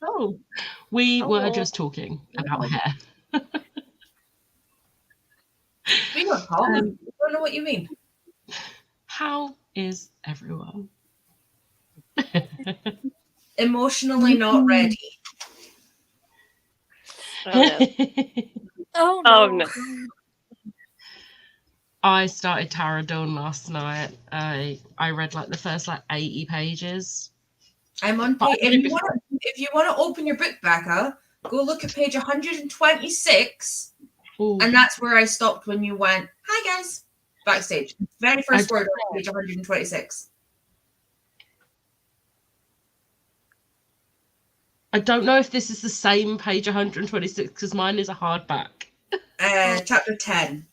Oh, we were just talking about hair. We were talking. I don't know what you mean. How is everyone? Emotionally not ready. Oh no. Oh no. I started Tara Dawn last night. I read like the first 80 pages. I'm on page. If you want to open your book, Becca, go look at page 126, and that's where I stopped when you went, "Hi guys," backstage. Very first word on page 126. I don't know if this is the same page 126 because mine is a hardback. Chapter 10.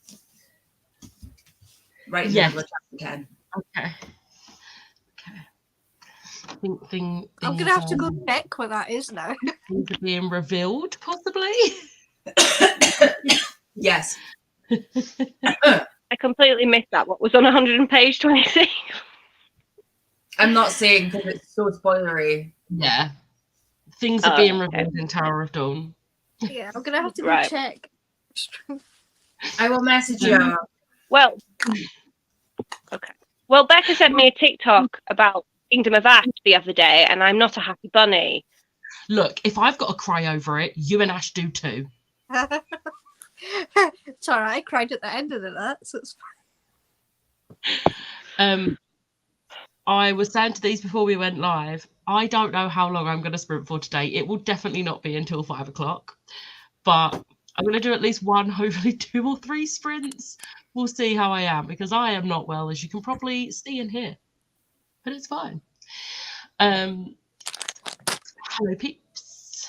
Right in the middle of chapter 10. Okay. I'm gonna have to go check what that is now. Things are being revealed, possibly. Yes. I completely missed that. What was on 100 page 26? I'm not saying because it's so spoilery. Yeah. Things are being revealed in Tower of Dawn. Yeah, I'm gonna have to go check. I will message you. Well, okay. Well, Becca sent me a TikTok about Kingdom of Ash the other day, and I'm not a happy bunny. Look, if I've got to cry over it, you and Ash do too. It's all right. I cried at the end of that, so it's fine. I was saying to these before we went live, I don't know how long I'm going to sprint for today. It will definitely not be until 5 o'clock, but I'm going to do at least one, hopefully 2 or 3 sprints. We'll see how I am, because I am not well, as you can probably see and hear, but it's fine. Hello, peeps.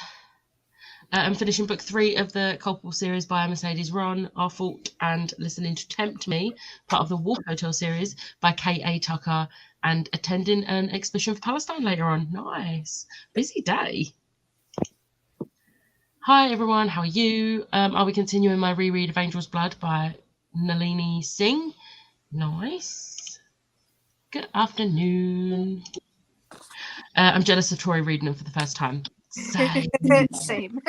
I'm finishing book 3 of the Culpable series by Mercedes Ron, Our Fault, and listening to Tempt Me, part of the Wolf Hotel series by K.A. Tucker, and attending an exhibition for Palestine later on. Nice. Busy day. Hi, everyone. How are you? Are we continuing my reread of Angel's Blood by Nalini Singh? Nice. Good afternoon. I'm jealous of Tori reading them for the first time. Same.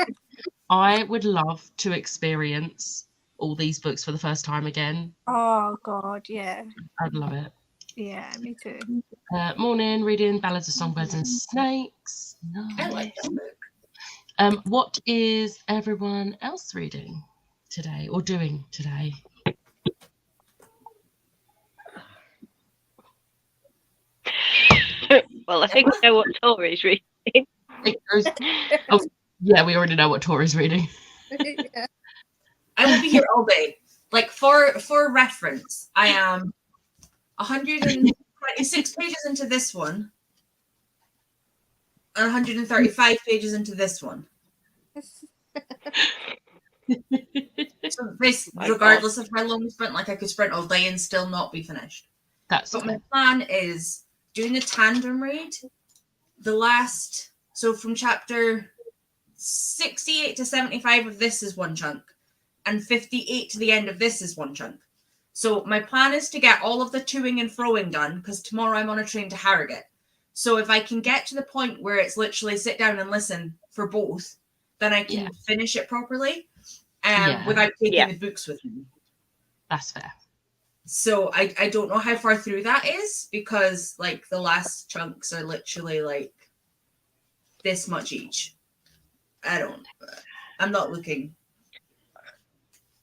I would love to experience all these books for the first time again. Oh, God, yeah. I'd love it. Yeah, me too. Morning, reading Ballads of Songbirds and Snakes. Nice. I like that book. What is everyone else reading today or doing today? Well, I think I know what Tori's reading. Yeah, we already know what Tori's reading. Yeah. I will be here all day. Like, for reference, I am 126 pages into this one and 135 pages into this one. So this, regardless of how long we sprint, like I could sprint all day and still not be finished. But my plan is doing a tandem read. So from chapter 68 to 75 of this is one chunk, and 58 to the end of this is one chunk. So my plan is to get all of the toing and froing done, because tomorrow I'm on a train to Harrogate. So if I can get to the point where it's literally sit down and listen for both, then I can finish it properly without taking the books with me. That's fair. So I don't know how far through that is, because like the last chunks are literally like this much each. I'm not looking.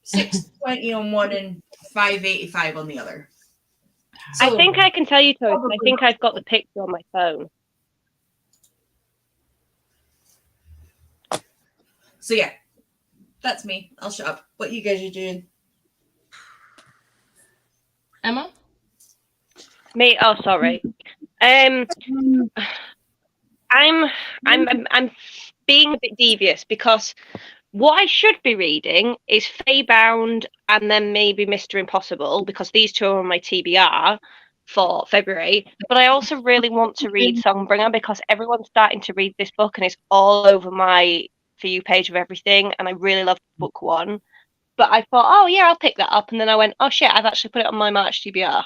620 on one and 585 on the other. So, I think I can tell you, Tori. I think I've got the picture on my phone. So yeah, that's me. I'll shut up. What you guys are doing? Emma? Me? Oh, sorry. I'm being a bit devious, because what I should be reading is Feybound and then maybe Mr. Impossible, because these two are on my TBR for February. But I also really want to read Songbringer, because everyone's starting to read this book and it's all over my For You page of everything. And I really love book 1. But I thought, oh, yeah, I'll pick that up. And then I went, oh, shit, I've actually put it on my March TBR.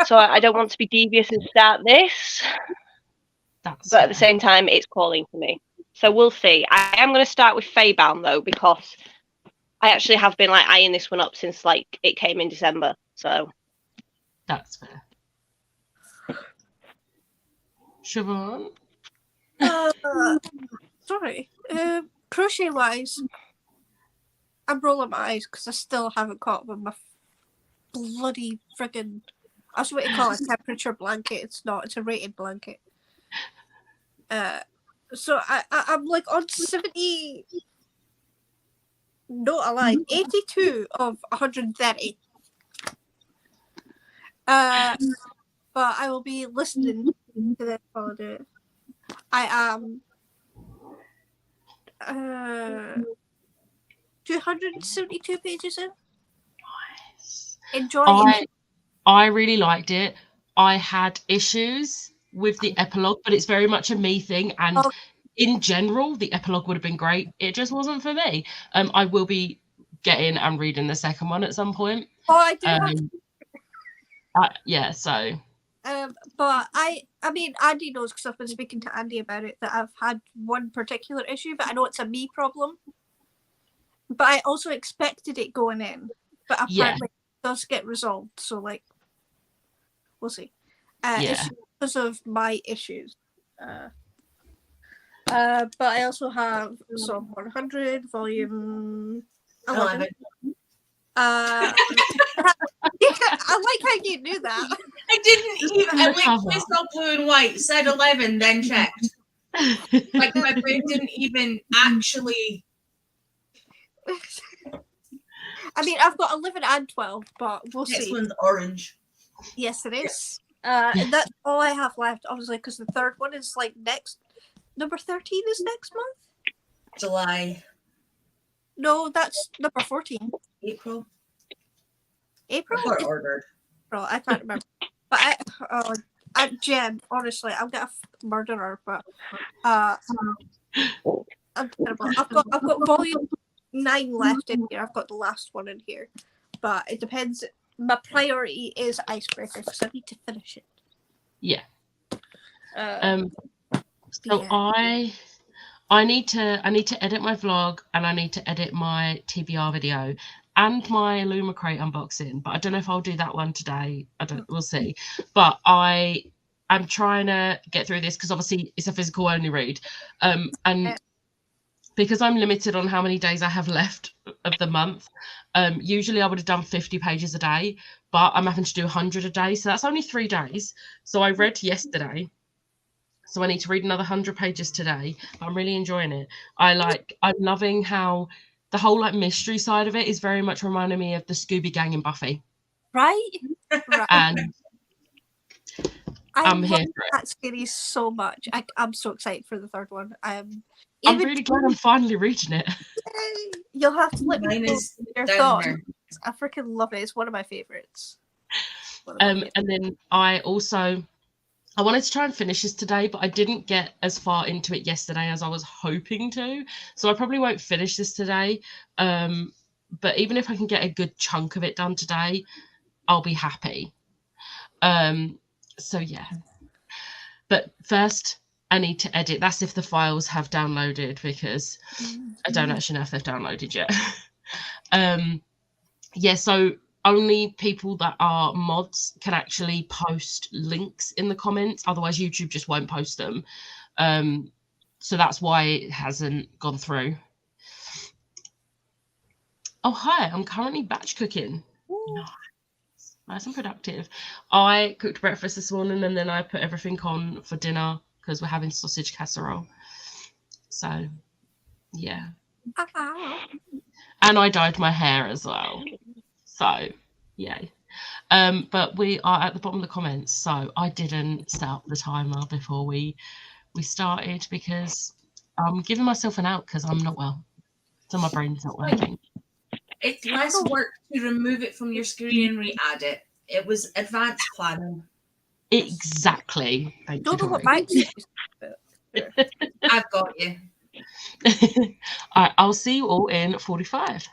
So I don't want to be devious and start this. But at the same time, it's calling for me. So we'll see. I am going to start with Feybound though, because I actually have been like eyeing this one up since like it came in December. So That's fair. Siobhan? Sorry. Crochet wise, I'm rolling my eyes because I still haven't caught up with my bloody friggin'. I was what you call a temperature blanket. It's not. It's a rated blanket. So I'm like on 70. No, I lied. 82 of 130. But I will be listening to this while I do it. I am 272 pages in. Nice. Enjoying it. I really liked it. I had issues with the epilogue, but it's very much a me thing. And in general, the epilogue would have been great. It just wasn't for me. I will be getting and reading the second one at some point. Oh, I do. Yeah, so. But I mean, Andy knows because I've been speaking to Andy about it that I've had one particular issue, but I know it's a me problem. But I also expected it going in, but apparently it does get resolved. So like, we'll see. It's because of my issues. But I also have Psalm 100, volume 11. I like how you knew that. I didn't even. I literally saw blue and white, said 11, then checked. Like my brain didn't even actually. I mean, I've got 11 and 12, but we'll see. This one's orange. Yes, it is. And that's all I have left, obviously, because the third one is like next. Number 13 is next month? July. No, that's number 14. April? April? I got ordered. April, I can't remember. But Jen, honestly, I'm gonna murder her, but I'm terrible. I've got volume 9 left in here. I've got the last one in here. But it depends. My priority is Icebreaker because I need to finish it. Yeah. So I need to edit my vlog and I need to edit my TBR video and my Luma Crate unboxing, but I don't know if I'll do that one today. We'll see. But I'm trying to get through this because obviously it's a physical only read. And because I'm limited on how many days I have left of the month, usually I would have done 50 pages a day, but I'm having to do 100 a day. So that's only 3 days. So I read yesterday. So I need to read another 100 pages today. But I'm really enjoying it. I'm loving how the whole like mystery side of it is very much reminding me of the Scooby Gang in Buffy. Right? And I'm here for that series so much. I'm so excited for the third one. I'm really glad I'm finally reading it. You'll have to let me know your thoughts. I freaking love it. It's one of my favorites. And then I wanted to try and finish this today, but I didn't get as far into it yesterday as I was hoping to. So I probably won't finish this today. But even if I can get a good chunk of it done today, I'll be happy. So yeah. But first, I need to edit. That's if the files have downloaded, because I don't actually know if they've downloaded yet. Yeah, so only people that are mods can actually post links in the comments. Otherwise, YouTube just won't post them. So that's why it hasn't gone through. Oh, hi. I'm currently batch cooking. Nice and productive. I cooked breakfast this morning and then I put everything on for dinner because we're having sausage casserole. So, yeah. And I dyed my hair as well. So, yay. But we are at the bottom of the comments, so I didn't set up the timer before we started because I'm giving myself an out because I'm not well, so my brain's not working. It's less work to remove it from your screen and re-add it. It was advanced planning. Exactly. Thank you. Don't know what Mike says. I've got you. All right, I'll see you all in 45.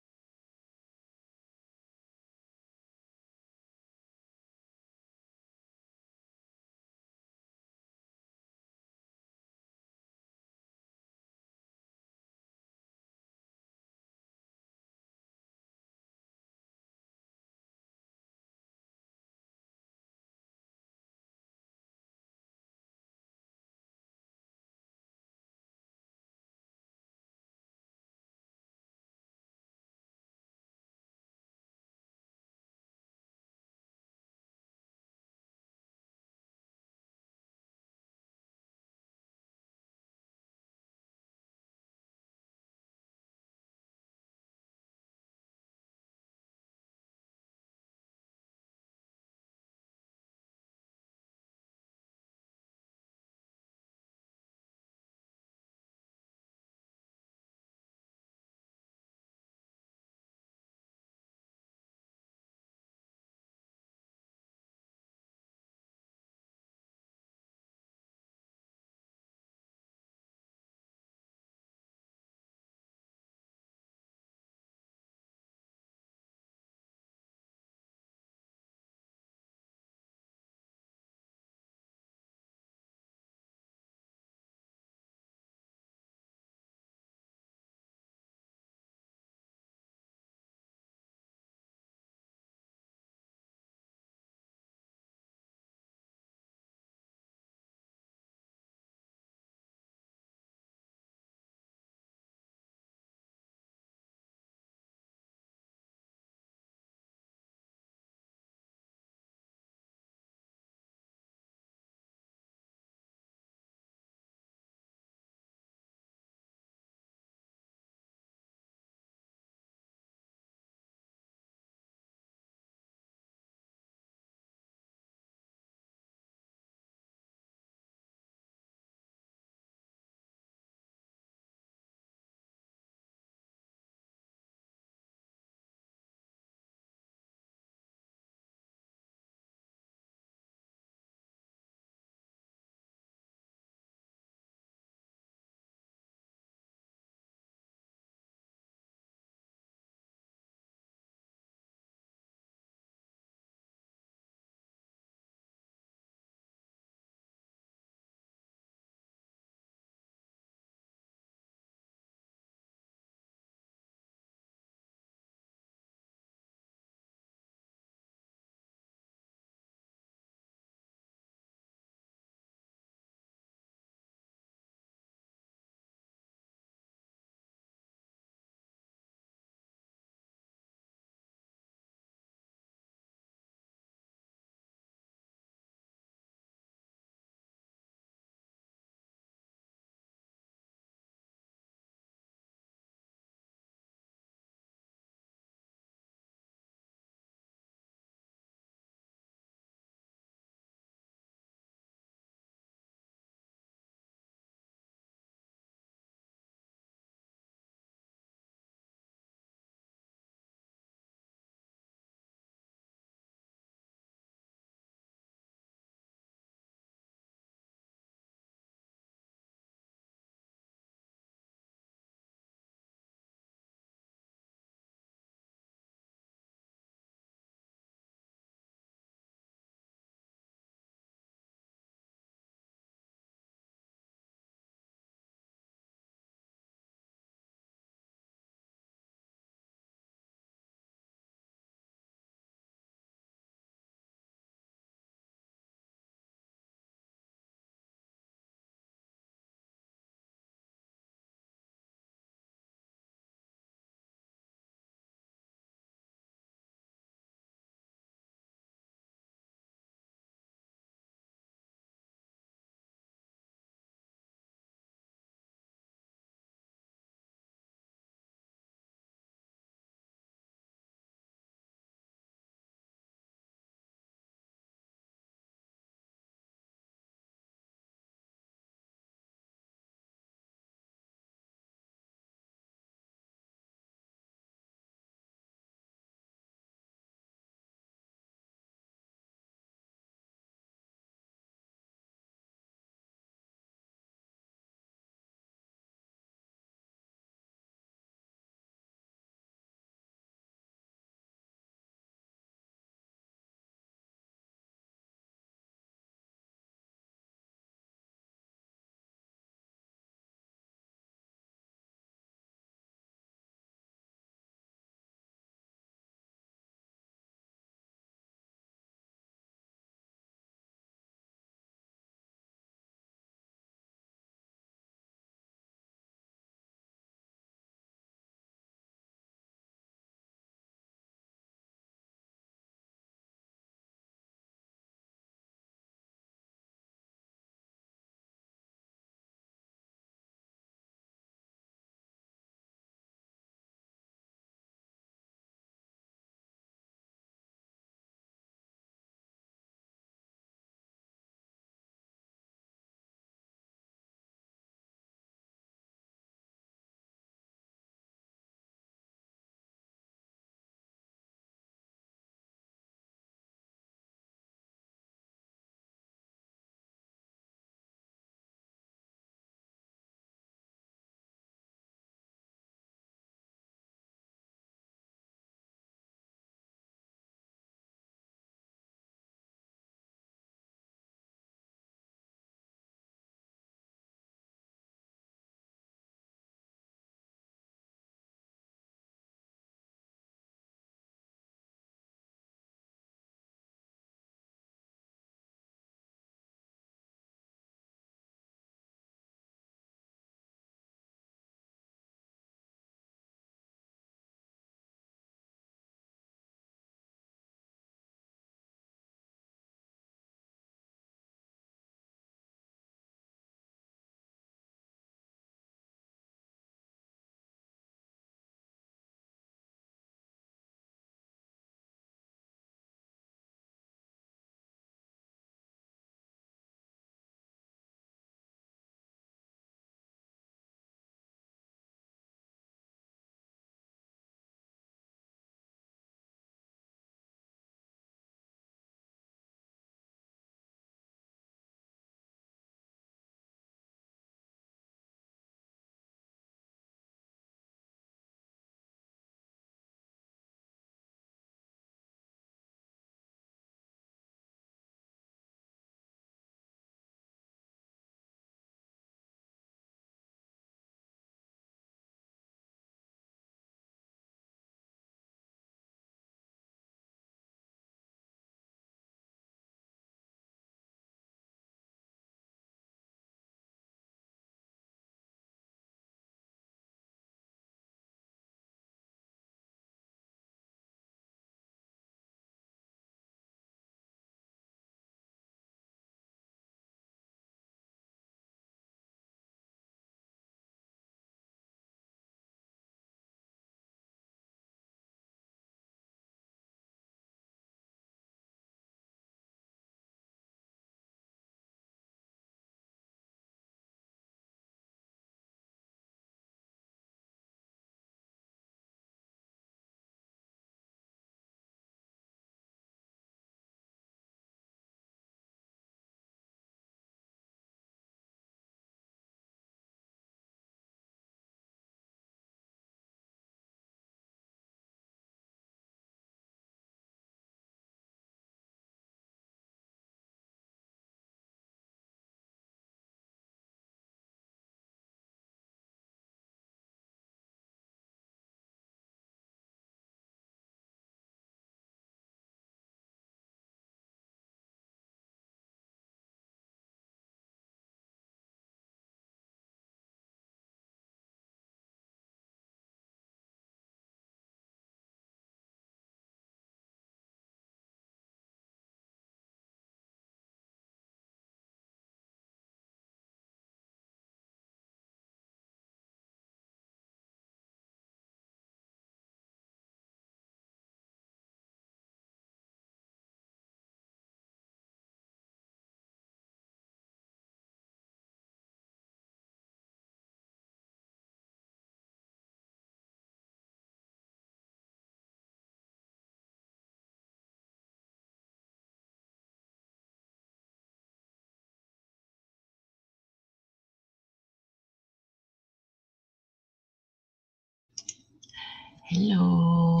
Hello.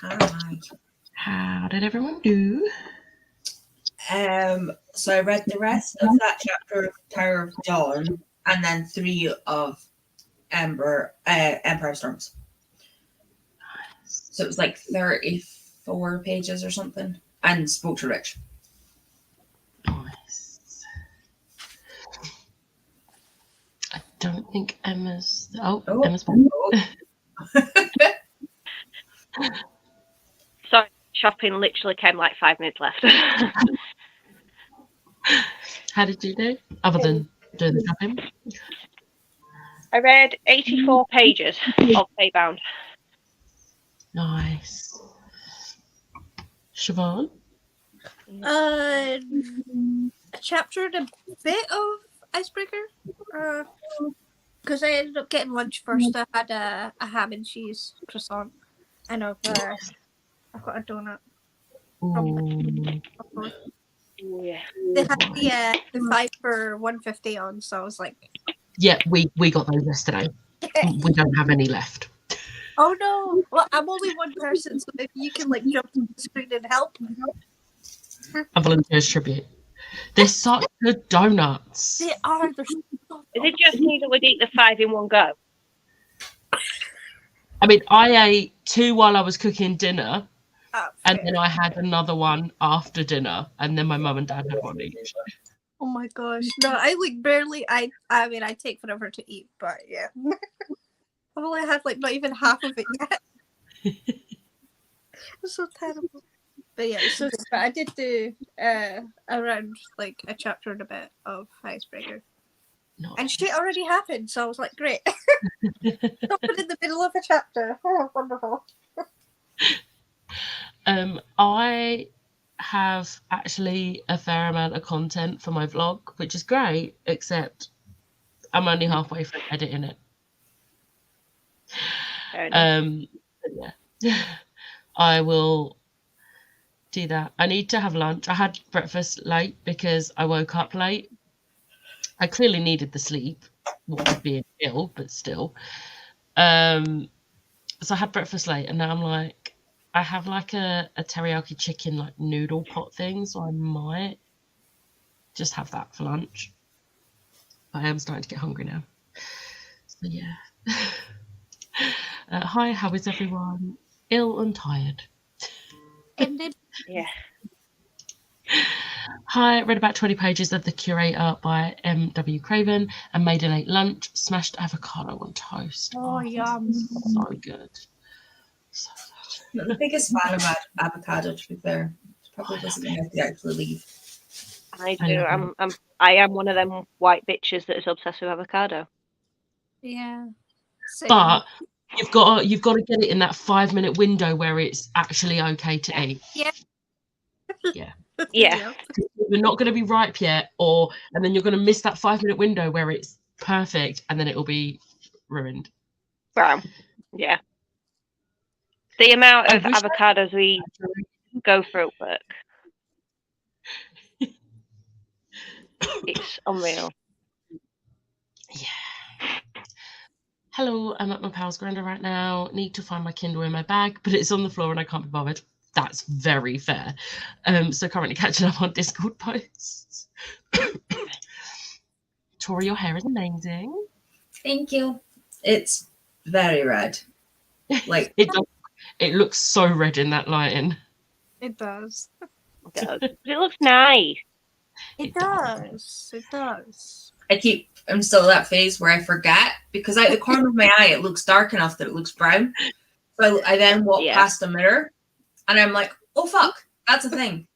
Hi. How did everyone do? So I read the rest of that chapter of Tower of Dawn, and then 3 of Empire of Storms. So it was like 34 pages or something, and spoke to Rich. Nice. I don't think Emma's. Oh. Emma's back. Sorry, shopping literally came like 5 minutes left. How did you do? Other than doing the shopping? I read 84 pages of Feybound. Nice. Siobhan? A chapter and a bit of Icebreaker. Because I ended up getting lunch first. I had a ham and cheese croissant, and I've got a donut. Ooh. Yeah. They had the 5 for $1.50 on, so I was like, Yeah, we got those yesterday. We don't have any left. oh no! Well, I'm only one person, so maybe you can like jump to the screen and help. A volunteer's tribute. They're such good donuts. They are. They're so Is it just me that would eat the 5 in one go? I mean, I ate 2 while I was cooking dinner, and fair. then I had another one after dinner, and then my mum and dad had one each. Oh my gosh! No, I like barely. I mean, I take forever to eat, but yeah, I've only had like not even half of it yet. It's so terrible. But yeah, so but I did do around like a chapter and a bit of Icebreaker. No. And shit already happened, so I was like, great. Something in the middle of a chapter. Oh, wonderful. I have actually a fair amount of content for my vlog, which is great, except I'm only halfway through editing it. Yeah. I will do that. I need to have lunch. I had breakfast late because I woke up late. I clearly needed the sleep, what being ill, but still. So I had breakfast late, and now I'm like, I have like a teriyaki chicken like noodle pot thing, so I might just have that for lunch. But I am starting to get hungry now. So yeah. Hi, how is everyone? Ill and tired. Yeah. Hi, read about 20 pages of The Curator by M.W. Craven and made a late lunch. Smashed avocado on toast. Oh, yum. So good. So I'm not the biggest fan of avocado, to be fair. It's probably doesn't have to actually leave. I do. I am one of them white bitches that is obsessed with avocado. Yeah. Same. But you've got to get it in that 5-minute window where it's actually okay to eat. Yeah. Yeah. Yeah. We're not going to be ripe yet, and then you're going to miss that 5-minute window where it's perfect, and then it will be ruined. Wow. Yeah. The amount of avocados we go through at work. It's unreal. Yeah. Hello, I'm at my pal's grinder right now. Need to find my Kindle in my bag, but it's on the floor and I can't be bothered. That's very fair. So currently catching up on Discord posts. Tori, your hair is amazing. Thank you. It's very red. Like it looks so red in that lighting. It does. It does. It looks nice. It does. It does. I'm still at that phase where I forget, because out the corner of my eye it looks dark enough that it looks brown. So I then walk past the mirror and I'm like, oh fuck, that's a thing.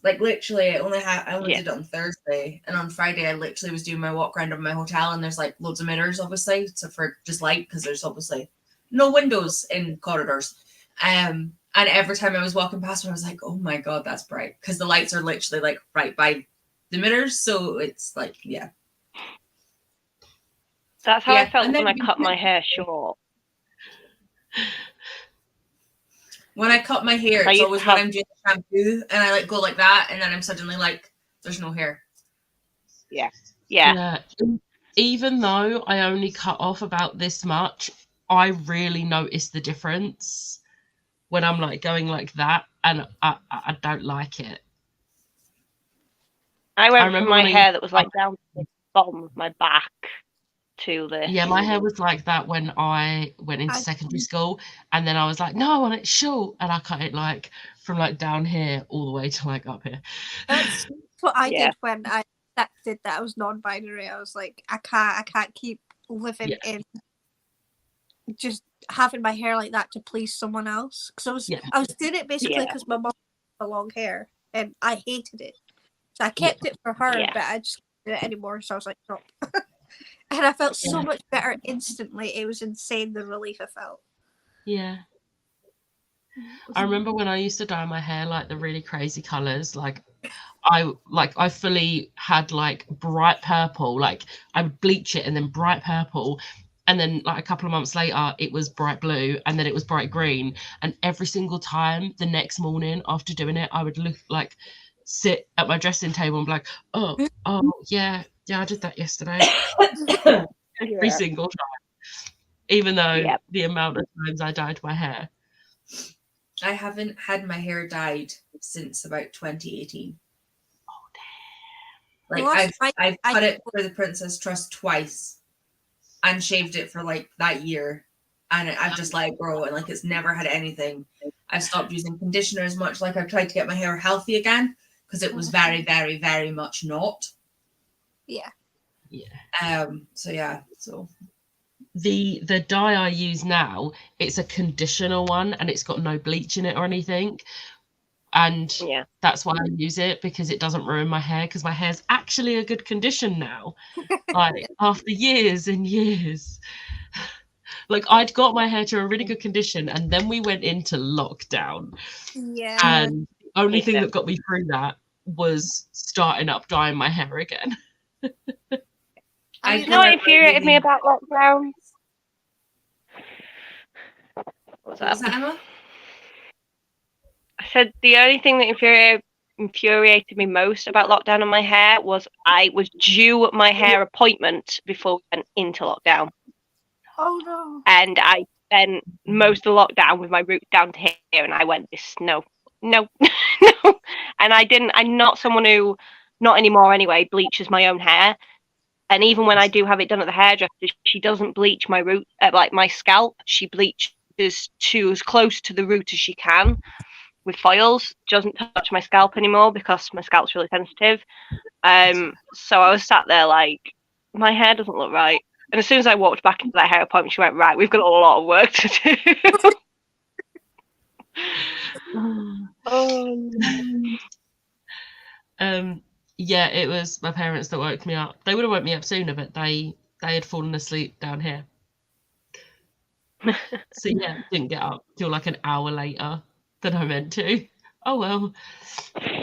Like literally I only did it on Thursday, and on Friday I literally was doing my walk around of my hotel, and there's like loads of mirrors obviously, so for just light, because there's obviously no windows in corridors. And every time I was walking past one I was like, oh my god, that's bright, because the lights are literally like right by the mirrors, so it's like, yeah. That's how I felt when I cut my hair short. When I cut my hair, it's always when I'm doing the shampoo and I like go like that, and then I'm suddenly like, there's no hair. Yeah. Yeah. even though I only cut off about this much, I really notice the difference when I'm like going like that, and I don't like it. I I went from remember my when I hair that was like down to the bottom of my back to this. yeah, my hair was like that when I went into secondary school, and then I was like, no, I want it short, and I cut it like from like down here all the way to like up here. That's what I Yeah. did when I accepted that I was non-binary. I was like, I can't keep living Yeah. in just having my hair like that to please someone else. Because Yeah. I was doing it basically Yeah. because my mom had long hair and I hated it. So I kept it for her, Yeah. but I just couldn't do it anymore. So I was like, stop. And I felt so Yeah. much better instantly. It was insane the relief I felt. Yeah. I remember when I used to dye my hair like the really crazy colors, like I fully had like bright purple, like I would bleach it and then bright purple, and then like a couple of months later it was bright blue, and then it was bright green, and every single time the next morning after doing it I would look like sit at my dressing table and be like, oh yeah, I did that yesterday. Every Yeah. single time, even though Yep. the amount of times I dyed my hair. I haven't had my hair dyed since about 2018. Like I've cut it for the Princess Trust twice and shaved it for like that year, and I've just let it grow, and like it's never had anything. I've stopped using conditioner as much. Like I've tried to get my hair healthy again because it was very, very, very much not. Yeah. So yeah. So the dye I use now, it's a conditioner one, and it's got no bleach in it or anything, and Yeah. that's why I use it, because it doesn't ruin my hair, because my hair's actually a good condition now, like after years and years. Like I'd got my hair to a really good condition, and then we went into lockdown, Yeah. and the only thing Yeah. that got me through that was starting up dyeing my hair again. I You know what infuriated me about lockdown? What's What was that? that, Emma? I said the only thing that infuriated me most about lockdown on my hair was I was due my hair appointment before we went into lockdown. Oh no. And I spent most of the lockdown with my roots down to here, and I went, no. No. And I'm not someone who, not anymore anyway, bleaches my own hair. And even when I do have it done at the hairdresser, she doesn't bleach my root, like my scalp. She bleaches to as close to the root as she can with foils. She doesn't touch my scalp anymore because my scalp's really sensitive. So I was sat there like, my hair doesn't look right. And as soon as I walked back into that hair appointment, she went, right, we've got a lot of work to do. Oh. Yeah, it was my parents that woke me up. They would have woke me up sooner, but they had fallen asleep down here. So yeah, didn't get up till like an hour later than I meant to. Oh well.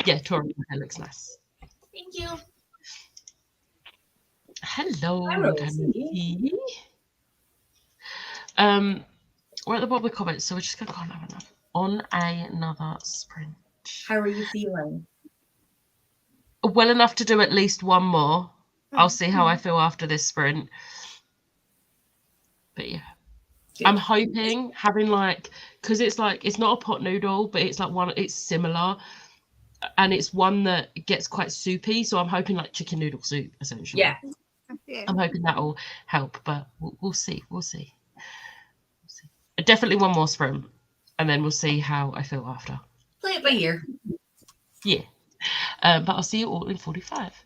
Yeah, Tori, my hair looks nice. Thank you. Hello, Hi, Rosie. We're at the bottom of the comments, so we're just gonna go on another sprint. How are you feeling? Well enough to do at least one more. I'll see how I feel after this sprint. But yeah. Good. I'm hoping having like, because it's like, it's not a pot noodle, but it's like it's similar, and it's one that gets quite soupy, so I'm hoping like chicken noodle soup essentially. Yeah. I'm hoping that'll help, but we'll see. Definitely one more sprint, and then we'll see how I feel after. Play it by ear. Yeah. But I'll see you all in 45.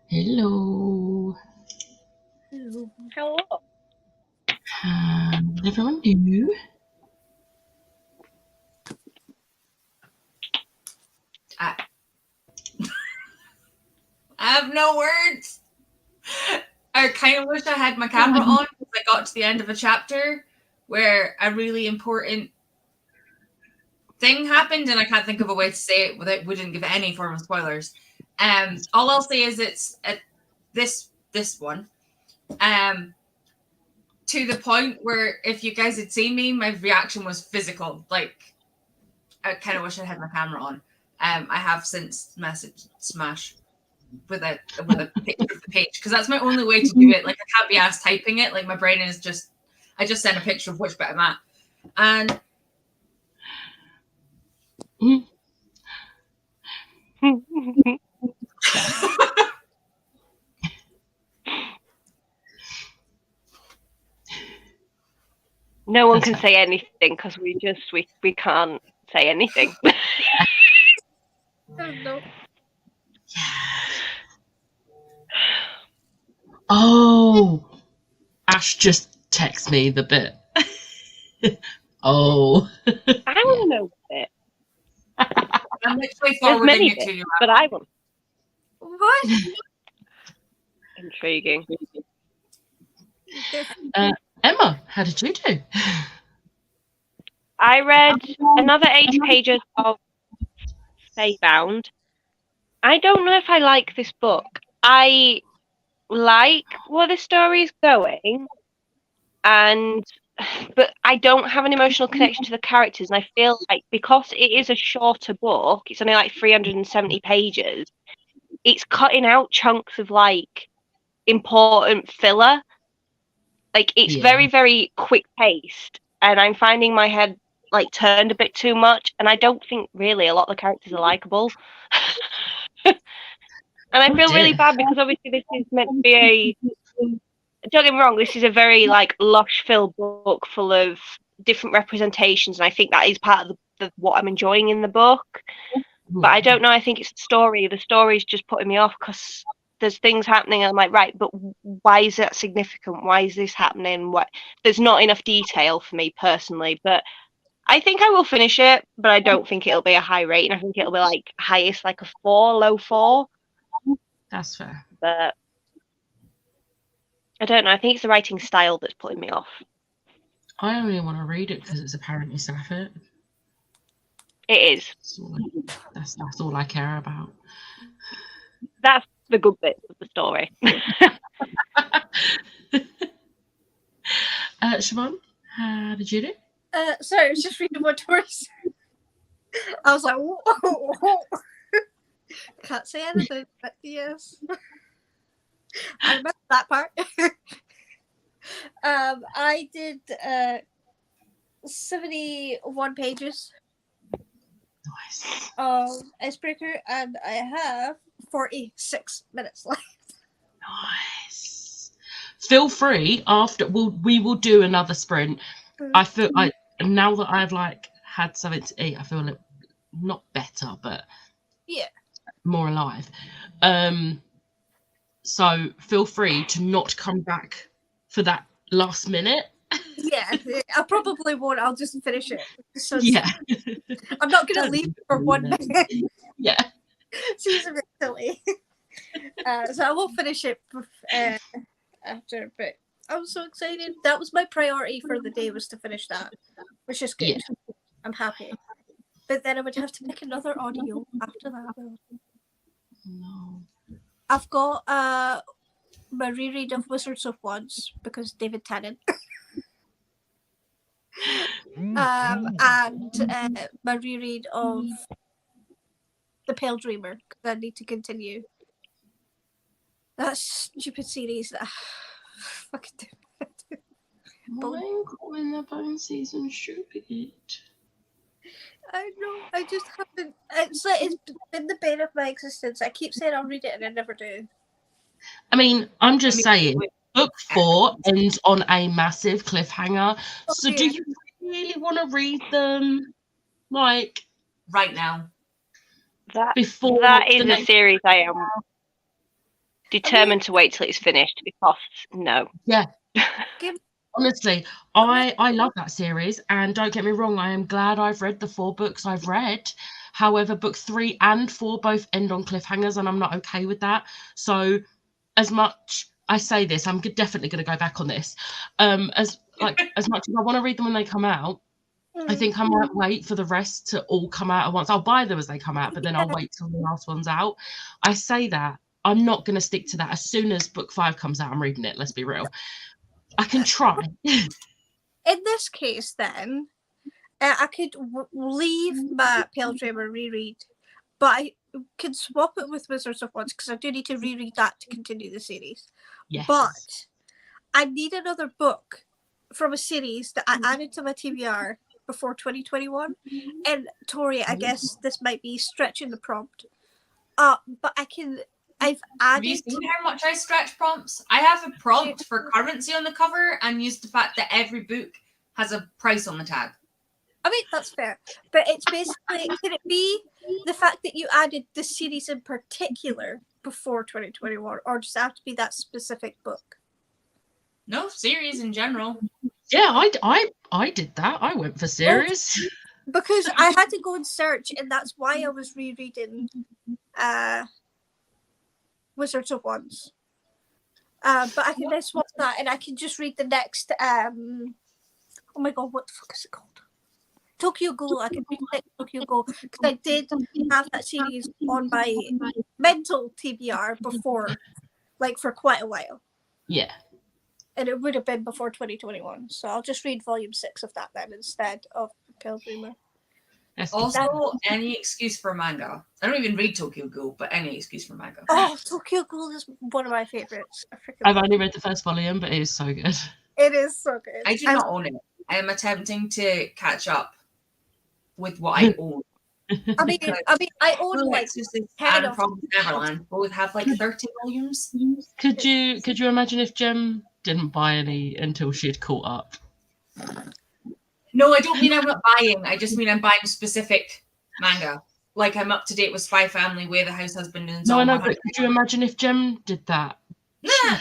Hello. Hello. How did everyone do? I have no words. I kind of wish I had my camera on because I got to the end of a chapter where a really important thing happened, and I can't think of a way to say it without wouldn't give any form of spoilers. All I'll say is it's this one. To the point where if you guys had seen me, my reaction was physical. Like, I kind of wish I had my camera on. I have since messaged Smash with a picture of the page because that's my only way to do it. Like, I can't be asked typing it. Like, my brain is just, I just send a picture of which bit I'm at. And No one can say anything because we can't say anything. No. Oh, Ash just text me the bit. Oh. I want to know it. I'm literally There's forwarding many it to bits, you. but I want. What? Intriguing. Emma, how did you do? I read another 80 pages of Spellbound. I don't know if I like this book. I like where the story is going, but I don't have an emotional connection to the characters, and I feel like because it is a shorter book, it's only like 370 pages. It's cutting out chunks of like important filler. Like it's very, very quick paced, and I'm finding my head like turned a bit too much, and I don't think really a lot of the characters are likable. And I feel really bad because obviously this is meant to be don't get me wrong, this is a very like lush filled book full of different representations, and I think that is part of what I'm enjoying in the book. But I don't know, I think it's the story. The story's just putting me off because there's things happening and I'm like, right, but why is that significant? Why is this happening? What? There's not enough detail for me personally, but I think I will finish it, but I don't think it'll be a high rating. I think it'll be like highest like a 4, low 4. That's fair. But I don't know. I think it's the writing style that's putting me off. I only want to read it because it's apparently sapphic. It is. That's all I care about. That's the good bit of the story. Siobhan, how did you do? Sorry, I was just reading what Doris. I was like, whoa. Can't say anything, but yes. I remember that part. I did 71 pages Nice. of Icebreaker, and I have 46 minutes left. Nice. Feel free after we will do another sprint. I feel like now that I've like had something to eat, I feel like not better, but more alive. So feel free to not come back for that last minute. Yeah, I probably won't. I'll just finish it. So Yeah. I'm not going to leave for 1 minute. Yeah. Seems a bit silly. So I will finish it after, but I'm so excited. That was my priority for the day, was to finish that, which is good. Yeah. I'm happy. But then I would have to make another audio after that. No. I've got my reread of Wizards of Wands because David Tennant. And my reread of The Pale Dreamer because I need to continue that stupid series that I fucking do. I'm calling the bone season stupid. I know. I just haven't. It's like it's been the bane of my existence. I keep saying I'll read it and I never do. I mean, I'm just saying, book 4 ends on a massive cliffhanger. So do you really want to read them like right now? Before that is a series I am. determined to wait till it's finished because no. Yeah. Give Honestly, I love that series, and don't get me wrong, I am glad I've read the 4 books I've read. However, book 3 and 4 both end on cliffhangers, and I'm not okay with that. So, as much I say this, I'm definitely going to go back on this. As much as I want to read them when they come out, I think I might wait for the rest to all come out at once. I'll buy them as they come out, but then I'll wait till the last one's out. I say that I'm not going to stick to that. As soon as book 5 comes out, I'm reading it. Let's be real. I can try. in this case, then, I could leave my Pale Dreamer reread, but I can swap it with Wizards of Wands because I do need to reread that to continue the series. Yes. But I need another book from a series that I added to my TBR before 2021. And Tori, I guess this might be stretching the prompt. But I've Have you added. seen how much I stretch prompts? I have a prompt for currency on the cover and use the fact that every book has a price on the tag. I mean, that's fair. But it's basically, can it be the fact that you added the series in particular before 2021, or does it have to be that specific book? No, series in general. Yeah, I did that. I went for series. Because I had to go and search, and that's why I was rereading Wizards of Wands. But I can then swap that, and I can just read the next. Oh my god, what the fuck is it called? Tokyo Ghoul. I can read the next Tokyo Ghoul because I did have that series on my mental TBR before, like for quite a while. Yeah. And it would have been before 2021, so I'll just read volume 6 of that then instead of Pale Dreamer. Also, any excuse for manga. I don't even read Tokyo Ghoul, but any excuse for manga. Oh, Tokyo Ghoul is one of my favorites. I've only read the first volume, but it is so good. It is so good. I do not own it. I am attempting to catch up with what I own. I mean, I own like and Promised Neverland both have like 30 volumes. Could you imagine if Jem didn't buy any until she'd caught up? No, I don't mean I'm not buying. I just mean I'm buying specific manga. Like I'm up to date with Spy Family, Way the House Husband, and No, I know, but could you imagine if Jem did that? Nah,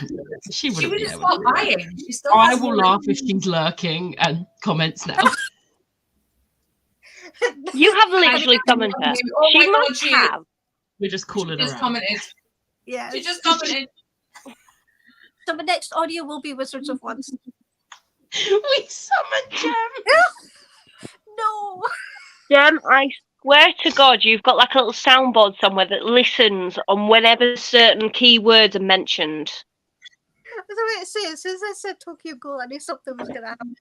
she would be have able stopped to. buying. She still I has will more laugh if she's lurking and comments now. You have literally summoned her. Oh She my God, must have. We're just calling her just out. commented. Yeah. She just commented. So the next audio will be Wizards of Wands. We summoned Jem. No. Jem, I swear to God, you've got like a little soundboard somewhere that listens on whenever certain keywords are mentioned. That's what it says. As soon as I said Tokyo Ghoul, I knew something was going to happen.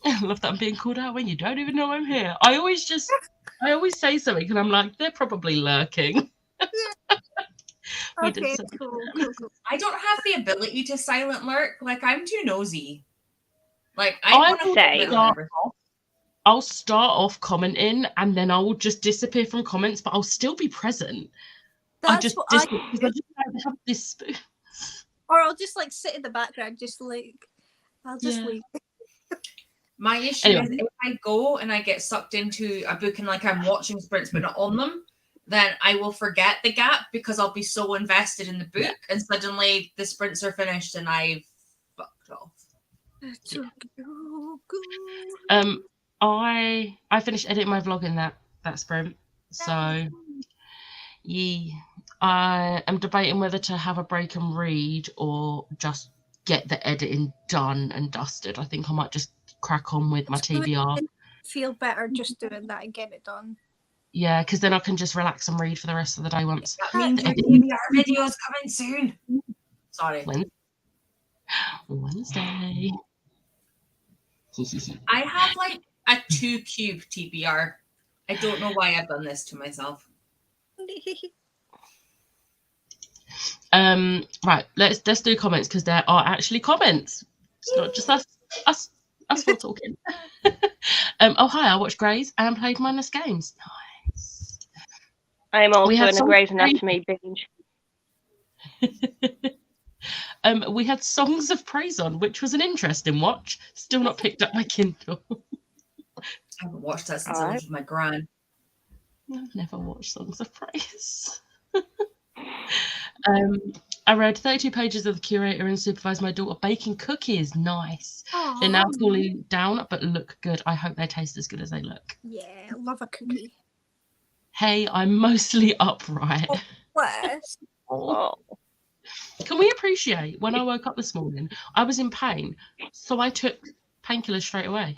I love that I'm being called out when you don't even know I'm here. I always say something and I'm like, they're probably lurking. Okay, cool. I don't have the ability to silent lurk. Like I'm too nosy. Like I want to will say I'll start off commenting and then I will just disappear from comments, but I'll still be present. That's what I do. I just have this. Or I'll just like sit in the background, just like I'll just leave. My issue is if I go and I get sucked into a book and like I'm watching sprints but not on them, then I will forget the gap because I'll be so invested in the book and suddenly the sprints are finished and I've fucked off. I finished editing my vlog in that sprint. So I am debating whether to have a break and read or just get the editing done and dusted. I think I might just crack on with my TBR. Feel better just doing that and get it done. Yeah, because then I can just relax and read for the rest of the day once. That means your TBR video is coming soon. Sorry. Wednesday. I have like a 2-cube TBR. I don't know why I've done this to myself. Right, let's do comments because there are actually comments. It's not just us all talking. Oh hi, I watched Grey's and played mindless games. Nice. I am also in a Grey's Anatomy binge. We had Songs of Praise on, which was an interesting watch. Still not picked up my Kindle. I haven't watched that since I was with my gran. I've never watched Songs of Praise. I read 32 pages of The Curator and supervised my daughter baking cookies. Nice. Aw. They're now cooling down, but look good. I hope they taste as good as they look. Yeah, love a cookie. Hey, I'm mostly upright. Oh, bless. Oh. Can we appreciate when I woke up this morning, I was in pain, so I took painkillers straight away.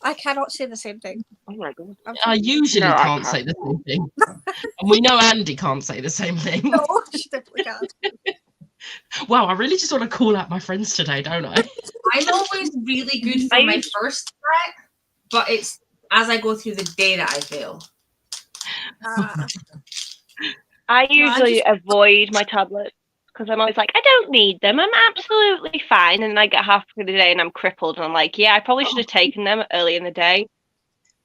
I cannot say the same thing. Oh my god. I usually No, I can't say the same thing. And we know Andy can't say the same thing. No, she definitely can't. Wow, I really just want to call out my friends today, don't I? I'm always really good for my first threat, but it's as I go through the day that I fail. I usually avoid my tablets because I'm always like, I don't need them. I'm absolutely fine. And then I get half through the day and I'm crippled. And I'm like, yeah, I probably should have taken them early in the day.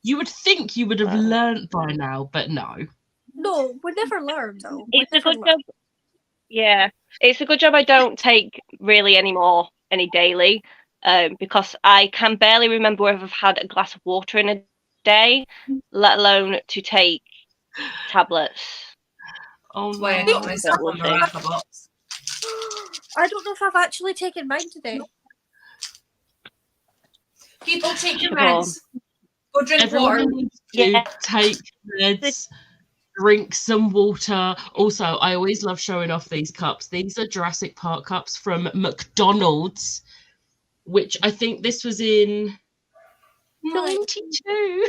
You would think you would have learnt by now, but no. No, we never learn though. It's a good job. Yeah, it's a good job I don't take really any daily, because I can barely remember whether I've had a glass of water in a day, let alone to take tablets. Oh That's why I no. got myself on the Rafa box. I don't know if I've actually taken mine today. People take your meds. Go drink Everyone water. needs to take meds, drink some water. Also, I always love showing off these cups. These are Jurassic Park cups from McDonald's, which I think this was in 92.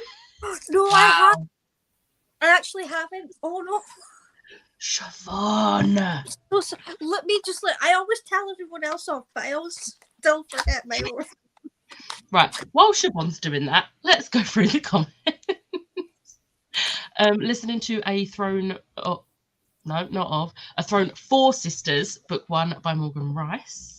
No, Wow. I haven't. I actually haven't. Oh no. Siobhan. So, let me just I always tell everyone else off, but I always still forget my own. Right, while Siobhan's doing that, let's go through the comments. Listening to A Throne for Sisters, book 1 by Morgan Rice.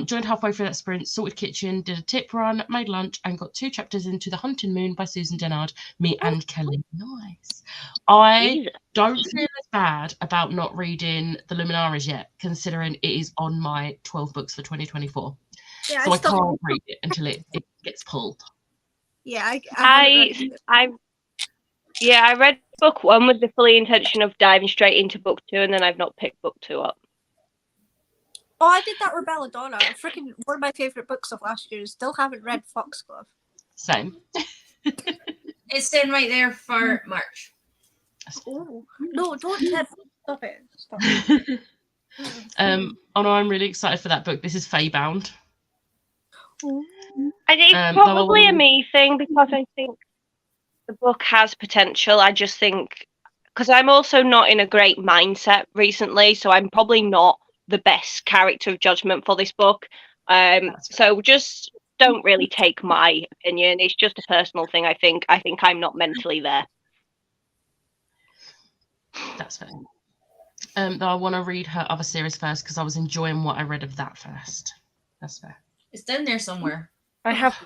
Joined halfway through that sprint, sorted kitchen, did a tip run, made lunch, and got 2 chapters into The Hunting Moon by Susan Dennard, me and Kelly. Nice. I don't feel as bad about not reading The Luminaries yet, considering it is on my 12 books for 2024. Yeah, so I can't read it until it gets pulled. Yeah, I read book 1 with the fully intention of diving straight into book 2, and then I've not picked book 2 up. Oh, I did that with Belladonna. Freaking one of my favourite books of last year. Still haven't read Foxglove. Same. It's sitting right there for March. Oh no! Don't stop it! Stop it. Oh no, I'm really excited for that book. This is Feybound. It's probably a me thing because I think the book has potential. I just think because I'm also not in a great mindset recently, so I'm probably not the best character of judgment for this book. So just don't really take my opinion. It's just a personal thing. I think I'm not mentally there. That's fair. Though I want to read her other series first because I was enjoying what I read of that first. That's fair. It's down there somewhere. I have.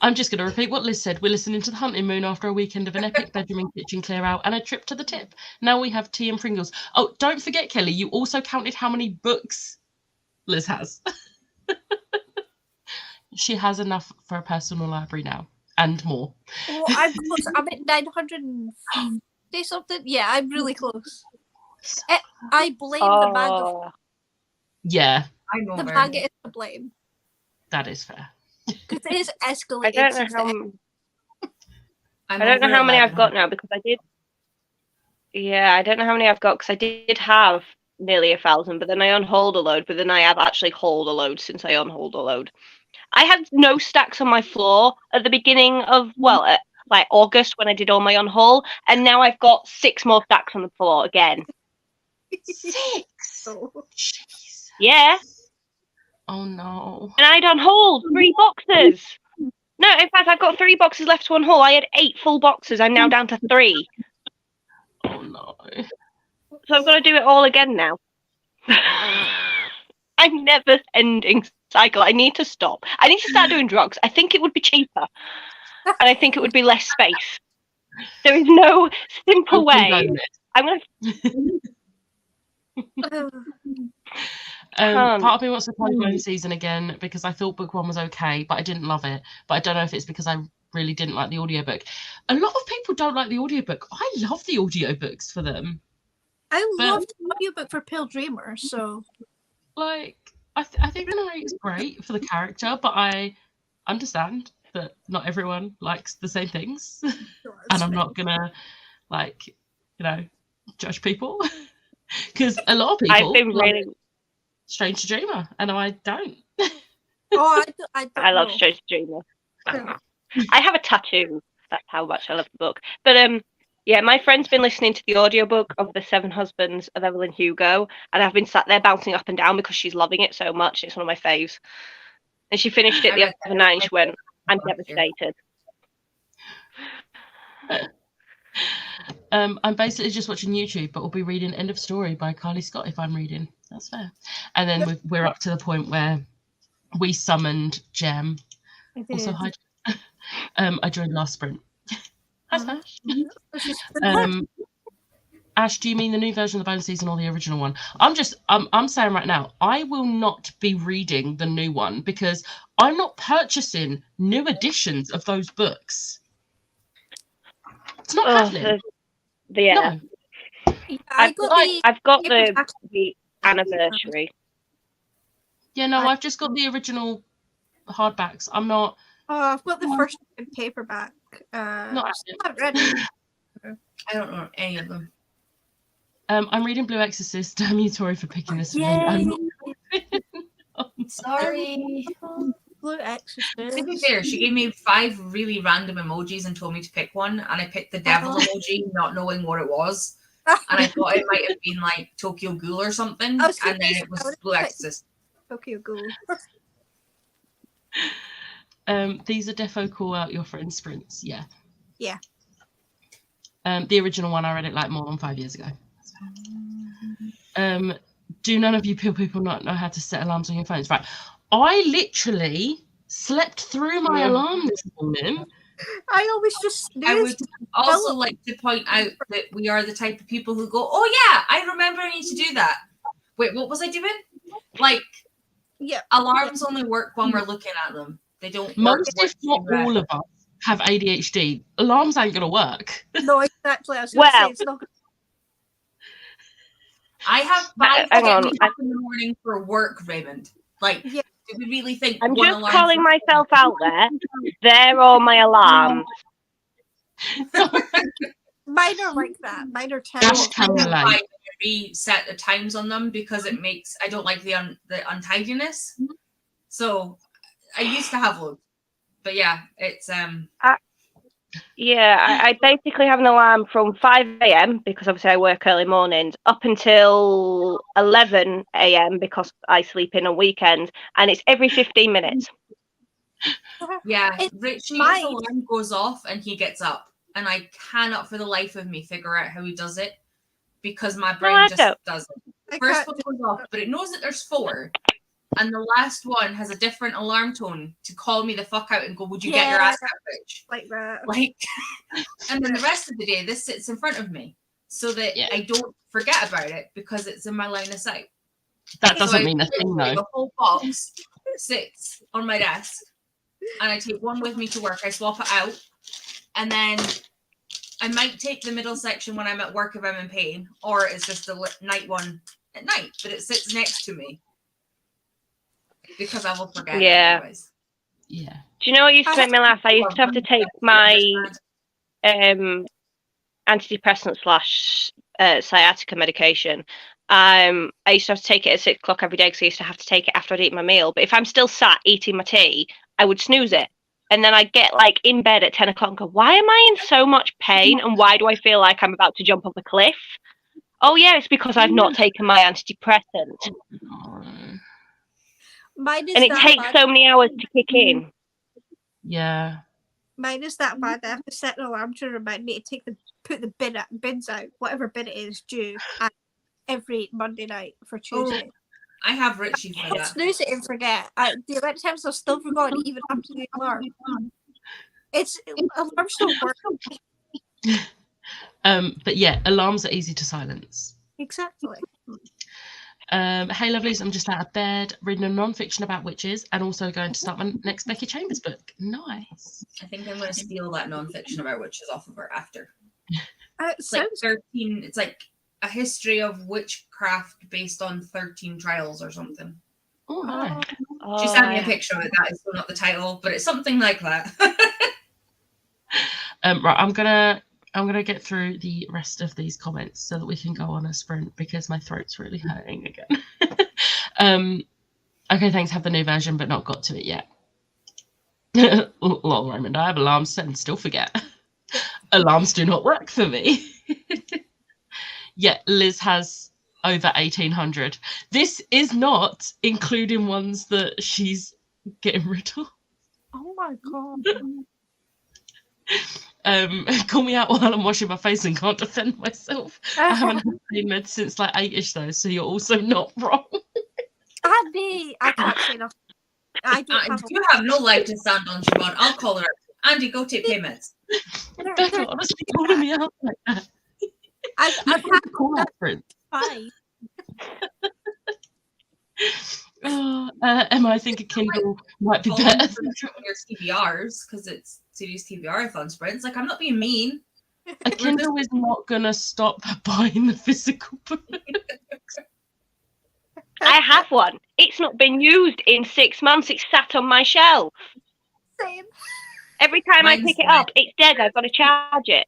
I'm just going to repeat what Liz said. We're listening to The Hunting Moon after a weekend of an epic bedroom and kitchen clear out and a trip to the tip. Now we have tea and Pringles. Oh, don't forget, Kelly, you also counted how many books Liz has. She has enough for a personal library now and more. Oh, I'm close. I'm at 950 something. Yeah, I'm really close. I blame the manga. Yeah. The manga is to blame. That is fair. Because it is escalated. I don't know how many I've got now because I did. Yeah, I don't know how many I've got because I did have nearly 1,000, but then I unhauled a load. But then I have actually hauled a load since I unhauled a load. I had no stacks on my floor at the beginning of like August when I did all my unhaul, and now I've got 6 more stacks on the floor again. 6. Oh. Jeez. Yeah. Oh no. And I'd unhauled 3 boxes. No, in fact, I've got 3 boxes left to unhaul. I had 8 full boxes. I'm now down to 3. Oh no. So I've got to do it all again now. I'm never ending cycle. I need to stop. I need to start doing drugs. I think it would be cheaper. And I think it would be less space. There is no simple way. I'm going to... Part of me wants to play Bone Season again because I thought book 1 was okay, but I didn't love it. But I don't know if it's because I really didn't like the audiobook. A lot of people don't like the audiobook. I love the audiobooks for them. I But- loved the audiobook for Pale Dreamer, so Like, I think the narrator's great for the character, but I understand that not everyone likes the same things. And I'm not gonna, like, judge people. Because a lot of people I've been like really. Strange Dreamer, and I don't. Oh, I don't I love know. Strange Dreamer. Yeah. I have a tattoo. That's how much I love the book. But yeah, my friend's been listening to the audiobook of The Seven Husbands of Evelyn Hugo, and I've been sat there bouncing up and down because she's loving it so much. It's one of my faves. And she finished it the other night and she went, I'm devastated. I'm basically just watching YouTube, but we'll be reading End of Story by Carly Scott if I'm reading. That's fair. And then we're up to the point where we summoned Gem. Also, hi. I joined last sprint. Hi, Ash. Ash, do you mean the new version of the bonus season or the original one? I'm saying right now, I will not be reading the new one because I'm not purchasing new editions of those books. It's not happening. Yeah. No. I've got the anniversary. Yeah, no, I've just got the original hardbacks. I'm not. Oh, I've got the first in paperback. Not Not ready. I don't know any of them. I'm reading Blue Exorcist. Damn you, Tori, for picking this for me. I'm not. Sorry. Blue Exorcist. To be fair, she gave me 5 really random emojis and told me to pick one, and I picked the devil emoji, not knowing what it was. And I thought it might have been like Tokyo Ghoul or something, and then it was Blue Exorcist. Tokyo Ghoul. These are defo call out your friends' sprints. Yeah. Yeah. The original one I read it like more than 5 years ago. Do none of you people not know how to set alarms on your phones? Right. I literally slept through my alarm this morning. I always just snooze. I would also like to point out that we are the type of people who go, oh yeah, I remember I need to do that. Wait, what was I doing? Like, alarms only work when we're looking at them. They don't. Most, if not all of us, have ADHD. Alarms ain't gonna work. No, exactly. I was gonna say it's not. I have 5 to get me up in the morning for work, Raymond. Like, do we really think I'm just calling myself out there? They're all my alarms. Mine are like that. Mine are terrible. I reset the times on them because it makes I don't like the untidiness. So I used to have loads, but yeah, it's I basically have an alarm from 5 a.m. because obviously I work early mornings up until 11 a.m. because I sleep in on weekends, and it's every 15 minutes. Yeah, Richie's alarm goes off and he gets up, and I cannot for the life of me figure out how he does it because my brain just doesn't. First one goes off, but it knows that there's 4. And the last one has a different alarm tone to call me the fuck out and go, would you get your ass out, bitch? Like that. Like, and then the rest of the day, this sits in front of me so that I don't forget about it because it's in my line of sight. That doesn't mean a thing, though. The whole box sits on my desk, and I take one with me to work. I swap it out, and then I might take the middle section when I'm at work if I'm in pain, or it's just the night one at night, but it sits next to me. Because I will forget otherwise. Yeah. Do you know what used to make me laugh? I used to have to take my antidepressant / sciatica medication. I used to have to take it at 6 o'clock every day because I used to have to take it after I'd eaten my meal. But if I'm still sat eating my tea, I would snooze it. And then I'd get like in bed at 10 o'clock and go, why am I in so much pain? And why do I feel like I'm about to jump off a cliff? Oh yeah, it's because I've not taken my antidepressant. Mine is and it takes so many hours to kick in. Yeah. Mine is that bad. I have to set an alarm to remind me to put the bins out, whatever bin it is due, every Monday night for Tuesday. I have Richie for that. Snooze it and forget. The amount of times I've still forgotten even after the alarm. Alarms don't work. But yeah, alarms are easy to silence. Exactly. Hey lovelies, I'm just out of bed, reading a non-fiction about witches, and also going to start my next Becky Chambers book. Nice. I think I'm going to steal that non-fiction about witches off of her after. It's like 13. It's like a history of witchcraft based on 13 trials or something. Oh, nice. She sent me a picture of it. That is still not the title, but it's something like that. Right, I'm gonna get through the rest of these comments so that we can go on a sprint because my throat's really hurting again. Okay, thanks. Have the new version, but not got to it yet. Lol, Raymond, I have alarms set and still forget. Alarms do not work for me. Yeah, Liz has over 1,800. This is not including ones that she's getting rid of. Oh my god. Call me out while I'm washing my face and can't defend myself. I haven't had pain meds since like 8ish though, so you're also not wrong. Andy, I can't say enough. I don't have. You have no leg to stand on, Siobhan. I'll call her. Andy, go take payments. Becca, honestly, calling me out like that. I've had Call out for it. 5. Emma, I think a Kindle might be better. Your TBRs because it's Series-TBR-athon sprints. Like, I'm not being mean. A Kindle is not gonna stop buying the physical book. I have one. It's not been used in 6 months. It's sat on my shelf. Same. Every time I Mine's pick it dead. up, it's dead. I've got to charge it.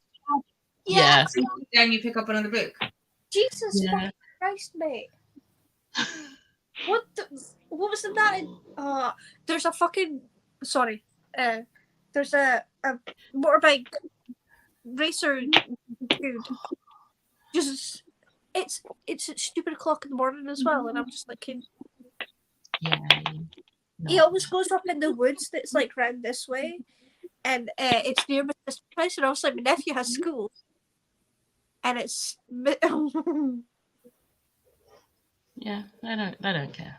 Yeah. Then you pick up another book. Jesus Yeah. Christ, mate. What was that in? There's a fucking sorry. There's a motorbike racer dude. Just it's at stupid o'clock in the morning as well, and I'm just like, Yeah. he always goes up in the woods that's like round this way, and it's near my sister's place, and also my nephew has school, and it's Yeah, they don't care.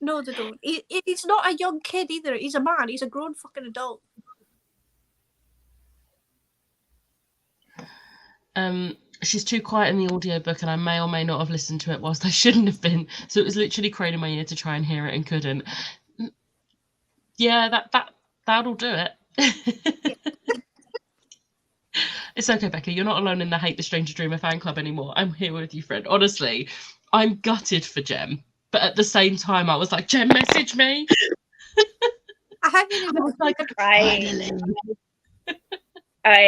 no, they don't. He's not a young kid either. He's a man. He's a grown fucking adult. She's too quiet in the audiobook, and I may or may not have listened to it whilst I shouldn't have been. So it was literally craning my ear to try and hear it and couldn't. Yeah, that'll do it. It's okay, Becca. You're not alone in the Hate the Stranger Dreamer fan club anymore. I'm here with you, friend. Honestly, I'm gutted for Jem, but at the same time, I was like, Jem, message me. I haven't even. I was like, Right. finally. I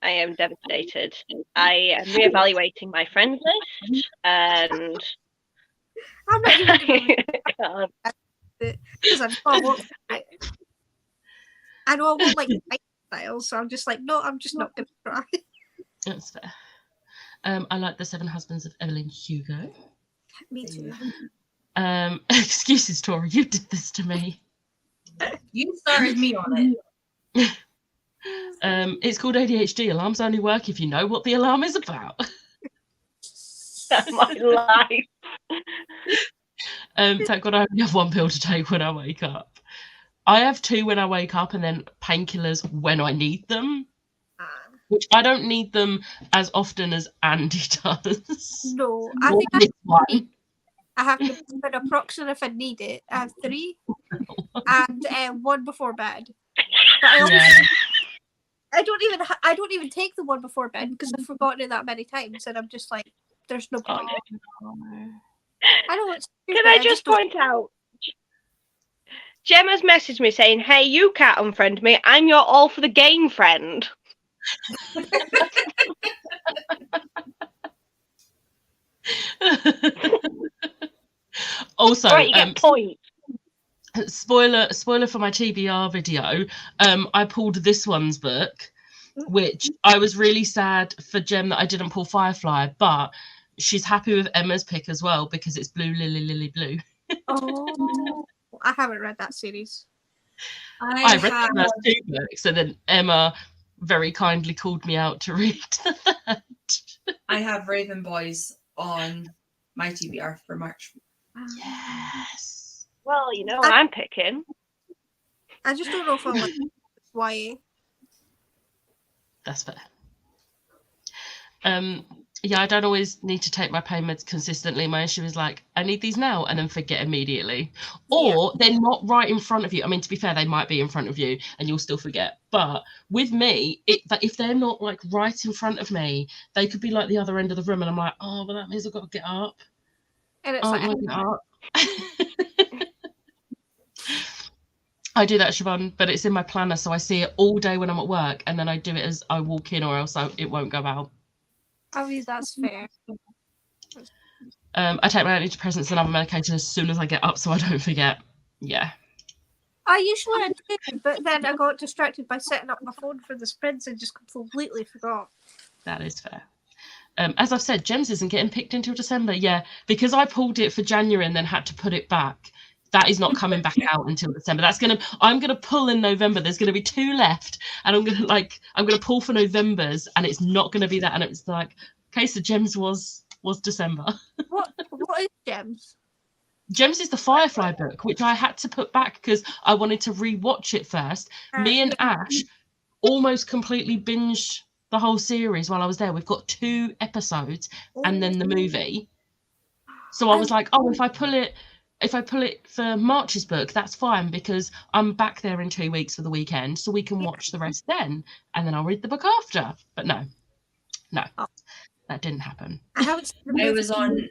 am devastated. I am reevaluating my friends list, and I'm not even God. because I know I won't like style, so I'm just like, no, I'm just not gonna try. That's fair. I like the 7 Husbands of Evelyn Hugo. Me too. Excuses, Tori. You did this to me. You started me on it. It's called ADHD. Alarms only work if you know what the alarm is about. My life. Thank God I only have 1 pill to take when I wake up. I have 2 when I wake up and then painkillers when I need them, which I don't need them as often as Andy does. No, I Or think this one. I have to put a proxy if I need it. I have 3 and 1 before bed. But I don't even take the one before bed because I've forgotten it that many times, and I'm just like, there's no point. I know it's. Can I just point out? Gemma's messaged me saying, "Hey, you can't unfriend me. I'm your all for the game friend." Also, Right, you get point. spoiler for my TBR video. I pulled this one's book, which I was really sad for Jem that I didn't pull Firefly, but she's happy with Emma's pick as well because it's Blue Lily Lily Blue. Oh, I haven't read that series. I read the first 2 books, and then Emma very kindly called me out to read the third. I have Raven Boys on my TBR for March. Yes. Well, you know what I'm picking. I just don't know if I like YA. That's fair. Yeah, I don't always need to take my pain meds consistently. My issue is like, I need these now and then forget immediately. Or they're not right in front of you. I mean, to be fair, they might be in front of you and you'll still forget. But with me, if they're not like right in front of me, they could be like the other end of the room and I'm like, oh, well, that means I've got to get up. And it's Aren't like, I get up? I do that, Siobhan, but it's in my planner, so I see it all day when I'm at work, and then I do it as I walk in, or else it won't go out. I mean, that's fair. I take my antidepressants and other medication as soon as I get up, so I don't forget. Yeah. I usually do, but then I got distracted by setting up my phone for the sprints and just completely forgot. That is fair. As I've said, Gems isn't getting picked until December. Yeah, because I pulled it for January and then had to put it back. That is not coming back out until December. I'm gonna pull in November. There's gonna be 2 left, and I'm gonna pull for November's, and it's not gonna be that. And it's like, okay, so Gems was December. What is Gems? Gems is the Firefly book, which I had to put back because I wanted to re-watch it first. Me and Ash almost completely binged the whole series while I was there. We've got 2 episodes and then the movie. So I was like, oh, if I pull it for March's book, that's fine because I'm back there in 2 weeks for the weekend, so we can watch the rest then, and then I'll read the book after. But no, that didn't happen. I was on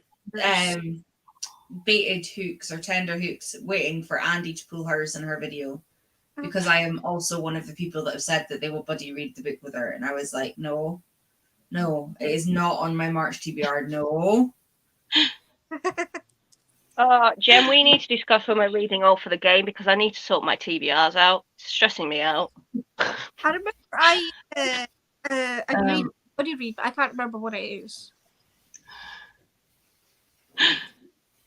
baited hooks or tender hooks waiting for Andy to pull hers in her video, because I am also one of the people that have said that they will buddy read the book with her, and I was like, no, it is not on my March TBR. No. Jem, we need to discuss when we're reading all for the game, because I need to sort my TBRs out. It's stressing me out. I remember I agreed buddy read, but I can't remember what it is.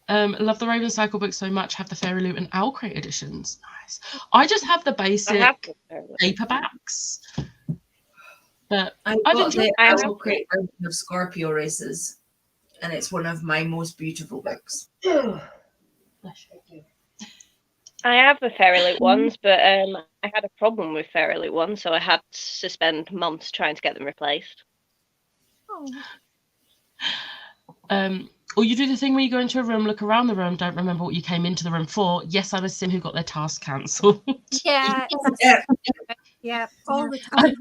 Love the Raven Cycle book so much. Have the Fairy Loot and Owl Crate editions. Nice. I just have the basic paperbacks. But I've got the Owl Crate version of Scorpio Races, and it's one of my most beautiful books. I have the Fairy Loot ones, but I had a problem with Fairy Loot ones, so I had to spend months trying to get them replaced. Or you do the thing where you go into a room, look around the room, don't remember what you came into the room for. Yes, I'm a sim who got their task cancelled. Yeah. Yeah, all the time.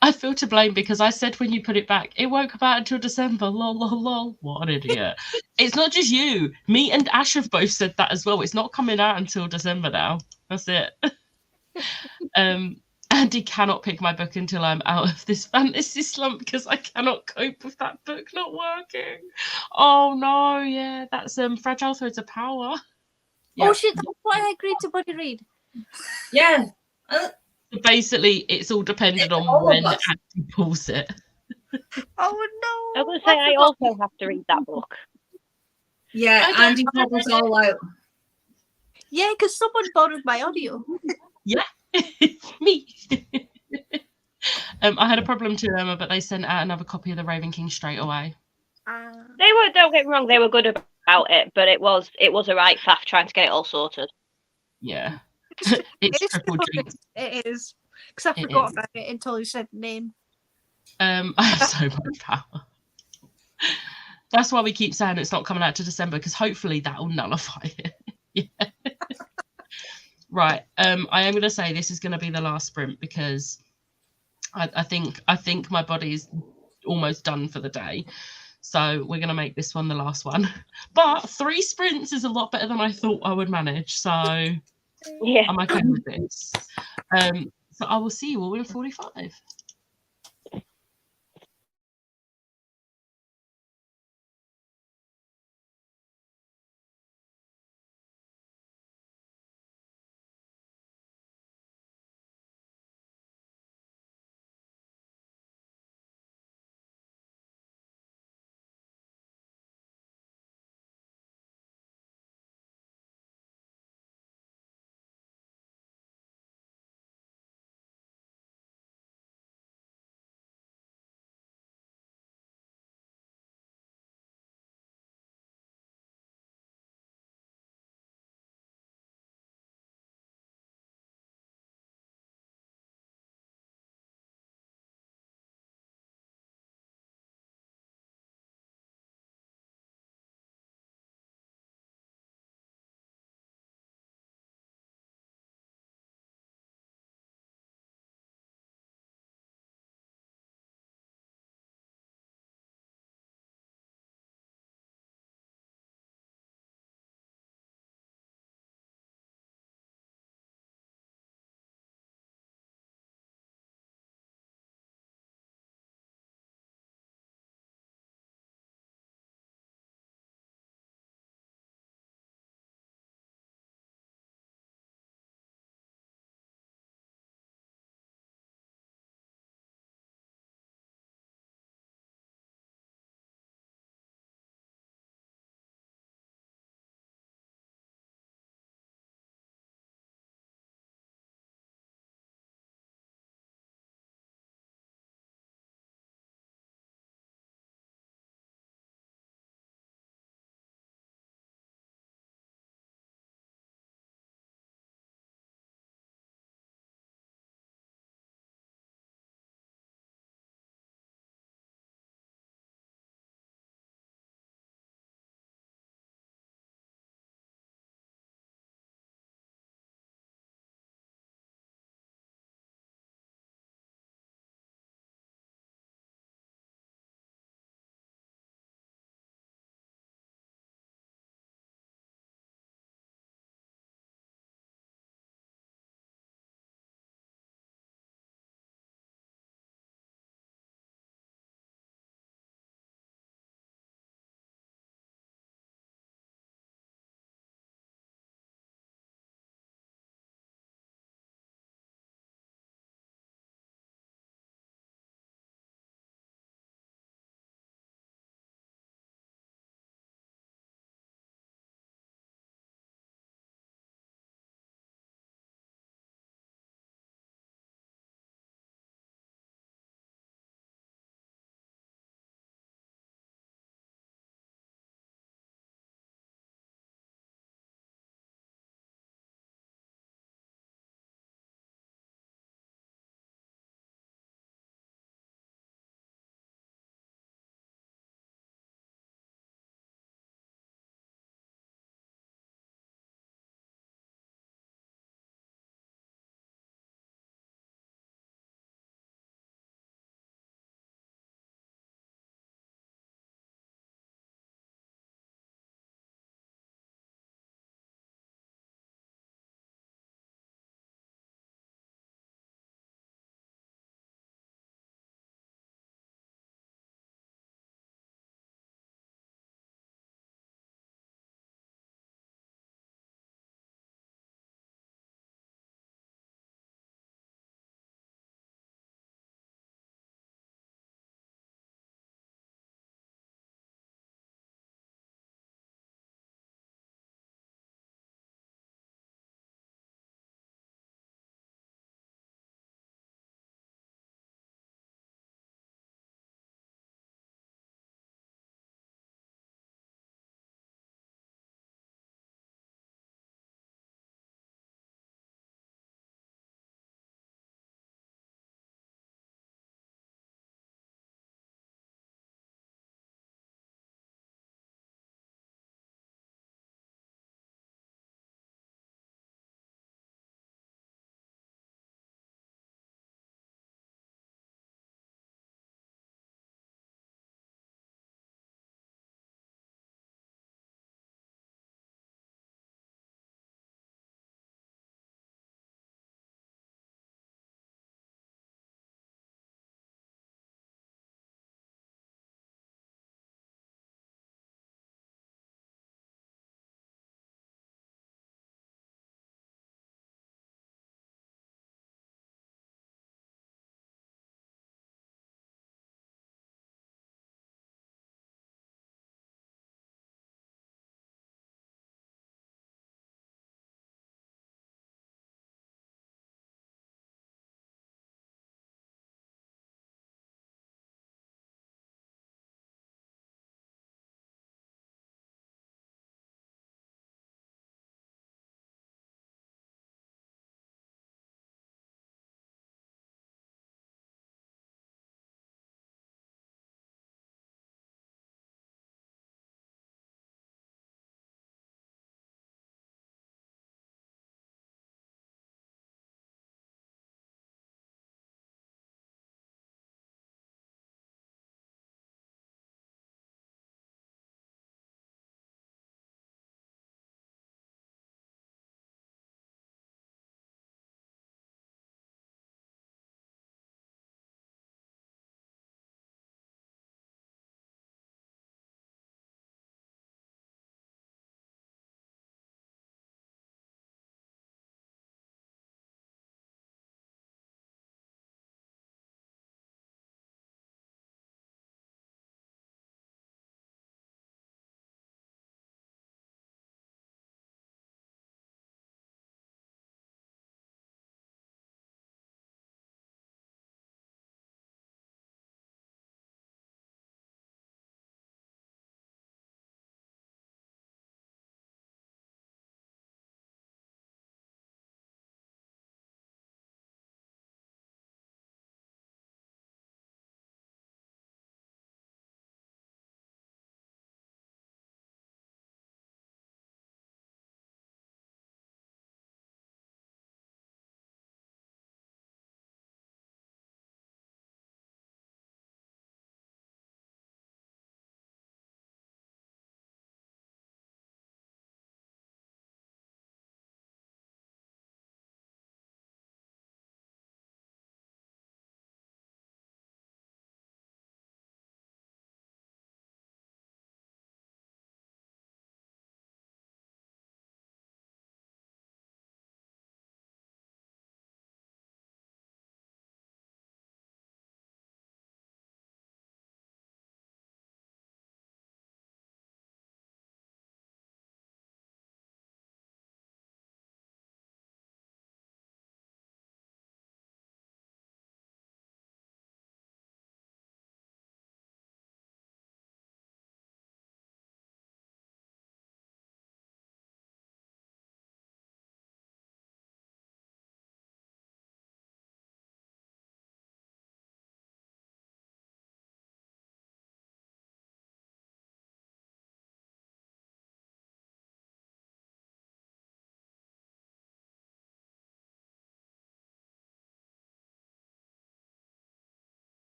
I feel to blame because I said when you put it back, it won't come out until December. Lol, lol, lol. What an idiot. It's not just you. Me and Ash have both said that as well. It's not coming out until December now. That's it. Andy cannot pick my book until I'm out of this fantasy slump because I cannot cope with that book not working. Oh no, yeah, that's Fragile Threads of Power. Yeah. Oh shit, that's why I agreed to buddy read. Yeah. Basically, it's all dependent on when Andy pulls it. Oh no! I was going to say, I also have to read that book. Yeah, Andy covers all out. Yeah, because someone borrowed my audio. Yeah, me. I had a problem too, Emma, but they sent out another copy of the Raven King straight away. They were, don't get me wrong, they were good about it, but it was a right faff trying to get it all sorted. Yeah. It's triple jinx. It is. Because I forgot about it until you said the name. I have so much power. That's why we keep saying it's not coming out to December, because hopefully that will nullify it. Yeah. Right. I am going to say this is going to be the last sprint because I think my body's almost done for the day. So we're going to make this one the last one. But 3 sprints is a lot better than I thought I would manage. So yeah, I'm okay with this. So I will see you all in 45.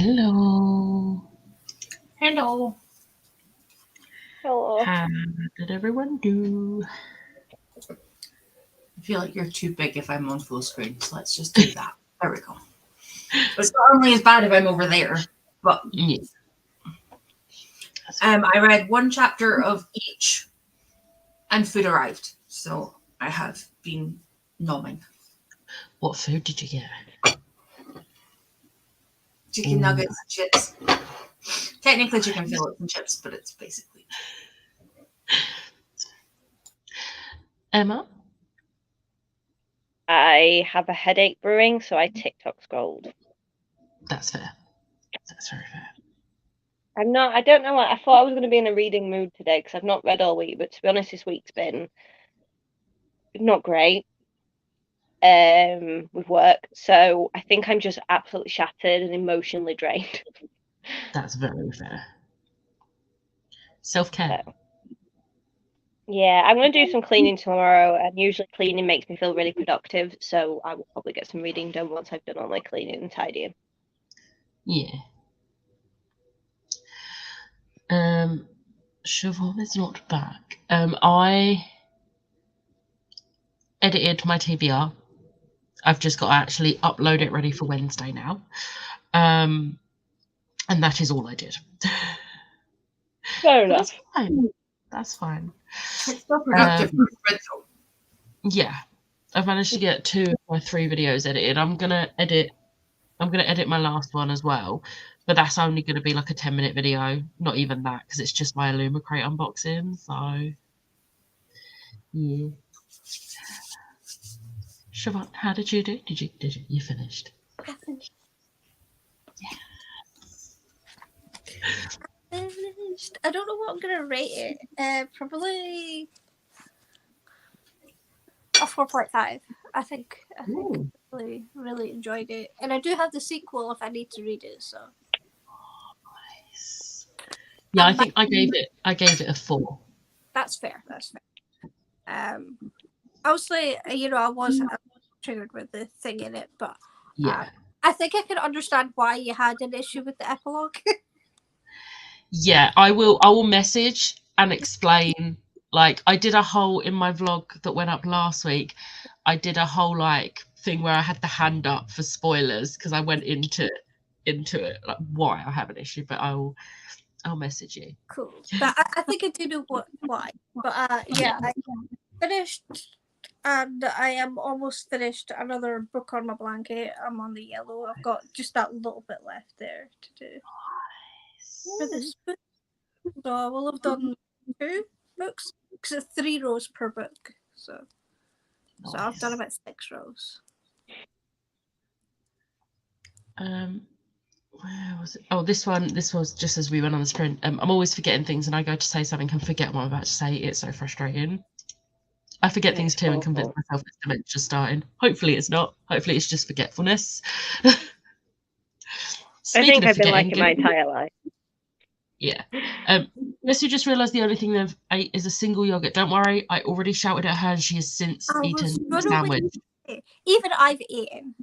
Hello. Hello. Hello. How did everyone do? I feel like you're too big if I'm on full screen, so let's just do that. There we go. It's not only as bad if I'm over there, but Yeah. I read one chapter of each, and food arrived, so I have been nomming. What food did you get? Chicken nuggets, chips. Technically chicken fillets and chips, but it's basically. Emma? I have a headache brewing, so I TikTok scrolled. That's fair. That's very fair. I don't know what, I thought I was going to be in a reading mood today because I've not read all week, but to be honest, this week's been not great with work. So I think I'm just absolutely shattered and emotionally drained. That's very fair. Self-care. So, yeah, I'm going to do some cleaning tomorrow, and usually cleaning makes me feel really productive, so I will probably get some reading done once I've done all my cleaning and tidying. Yeah. Siobhan is not back. I edited my TBR. I've just got to actually upload it ready for Wednesday now. And that is all I did. Fair enough. That's fine. That's fine. It's still productive. Yeah. I've managed to get 2 of my 3 videos edited. I'm gonna edit my last one as well, but that's only gonna be like a 10-minute video. Not even that, because it's just my Illumicrate unboxing. So yeah. Siobhan, how did you do? Did you finished? I finished. I don't know what I'm gonna rate it. Probably a 4.5. I think Ooh. I really enjoyed it, and I do have the sequel if I need to read it. So Nice. Yeah, I think I gave it a 4. that's fair. Obviously, I was triggered with the thing in it, but Yeah. I think I can understand why you had an issue with the epilogue. Yeah, I will message and explain. Like, I did a whole, in my vlog that went up last week, I did a whole like thing where I had the hand up for spoilers because I went into it, like why I have an issue, but I'll message you. Cool. But I think I do know why. But yeah, I finished, and I am almost finished another book on my blanket. I'm on the yellow. I've got just that little bit left there to do for this book. So I will have done 2 books because it's 3 rows per book. So I've done about 6 rows. Where was it? Oh, this was just as we went on the sprint. I'm always forgetting things, and I go to say something and forget what I'm about to say. It's so frustrating. I forget things too and convince myself it's dementia starting. Hopefully it's not. Hopefully it's just forgetfulness. I think I've been like it my entire life. Yeah. Unless you just realised the only thing they've ate is a single yogurt. Don't worry, I already shouted at her and she has since eaten a sandwich. Even I've eaten.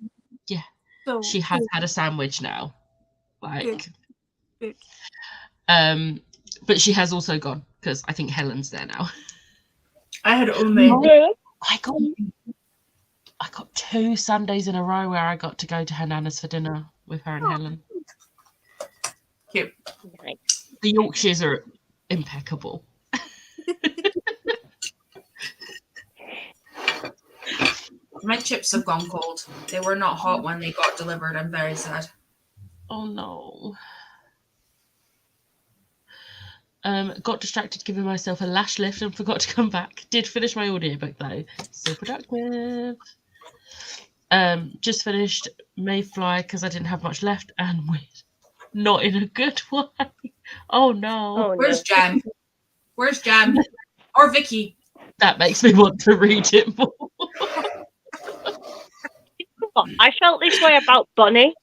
Yeah. So she has had a sandwich now. Like good. But she has also gone because I think Helen's there now. I had only I got 2 Sundays in a row where I got to go to her nana's for dinner with her and Helen. Cute. Nice. The Yorkshires are impeccable. My chips have gone cold. They were not hot when they got delivered. I'm very sad. Oh no. Got distracted giving myself a lash lift and forgot to come back. Did finish my audiobook though. So productive. Just finished Mayfly because I didn't have much left and not in a good way. Oh no. Oh, Where's Jam? Where's Jam? Or Vicky? That makes me want to read it more. I felt this way about Bunny,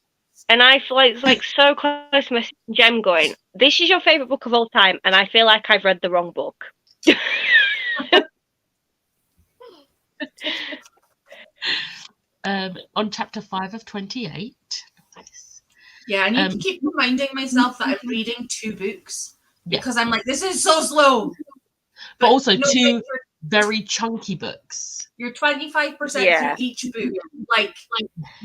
and I feel like it's like so close to my Gem going, this is your favourite book of all time, and I feel like I've read the wrong book. On chapter 5 of 28. Nice. Yeah, I need to keep reminding myself that I'm reading 2 books Yeah. because I'm like, this is so slow. But also no, 2 very chunky books. You're 25% Yeah. through each book. Like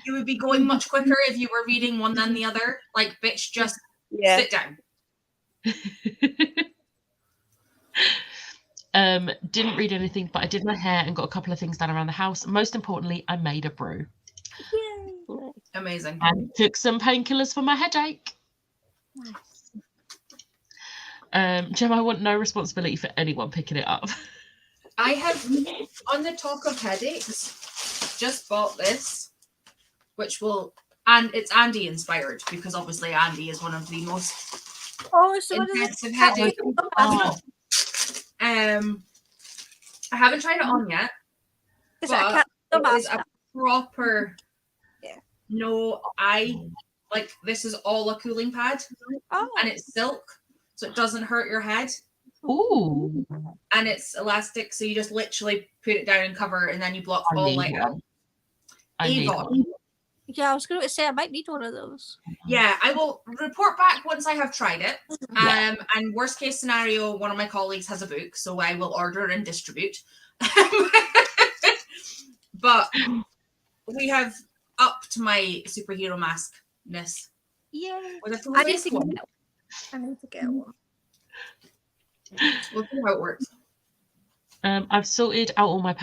you would be going much quicker if you were reading one than the other. Like, bitch, just sit down. Didn't read anything, but I did my hair and got a couple of things done around the house. Most importantly, I made a brew. Yay. Amazing. And took some painkillers for my headache. Nice. Gem, I want no responsibility for anyone picking it up. I have, on the talk of headaches, just bought this, which will, and it's Andy inspired because obviously Andy is one of the most So intensive headache. Oh. I haven't tried it on yet, but it is a proper. Yeah. No, like this is all a cooling pad, and it's silk, so it doesn't hurt your head. Ooh. And it's elastic, so you just literally put it down and cover, and then you block all light out. Avon. Yeah, I was going to say I might need one of those. Yeah, I will report back once I have tried it. Yeah. And worst case scenario, one of my colleagues has a book, so I will order and distribute. But we have upped my superhero maskness. Yeah. I need to get one. We'll see how it works. I've sorted out all my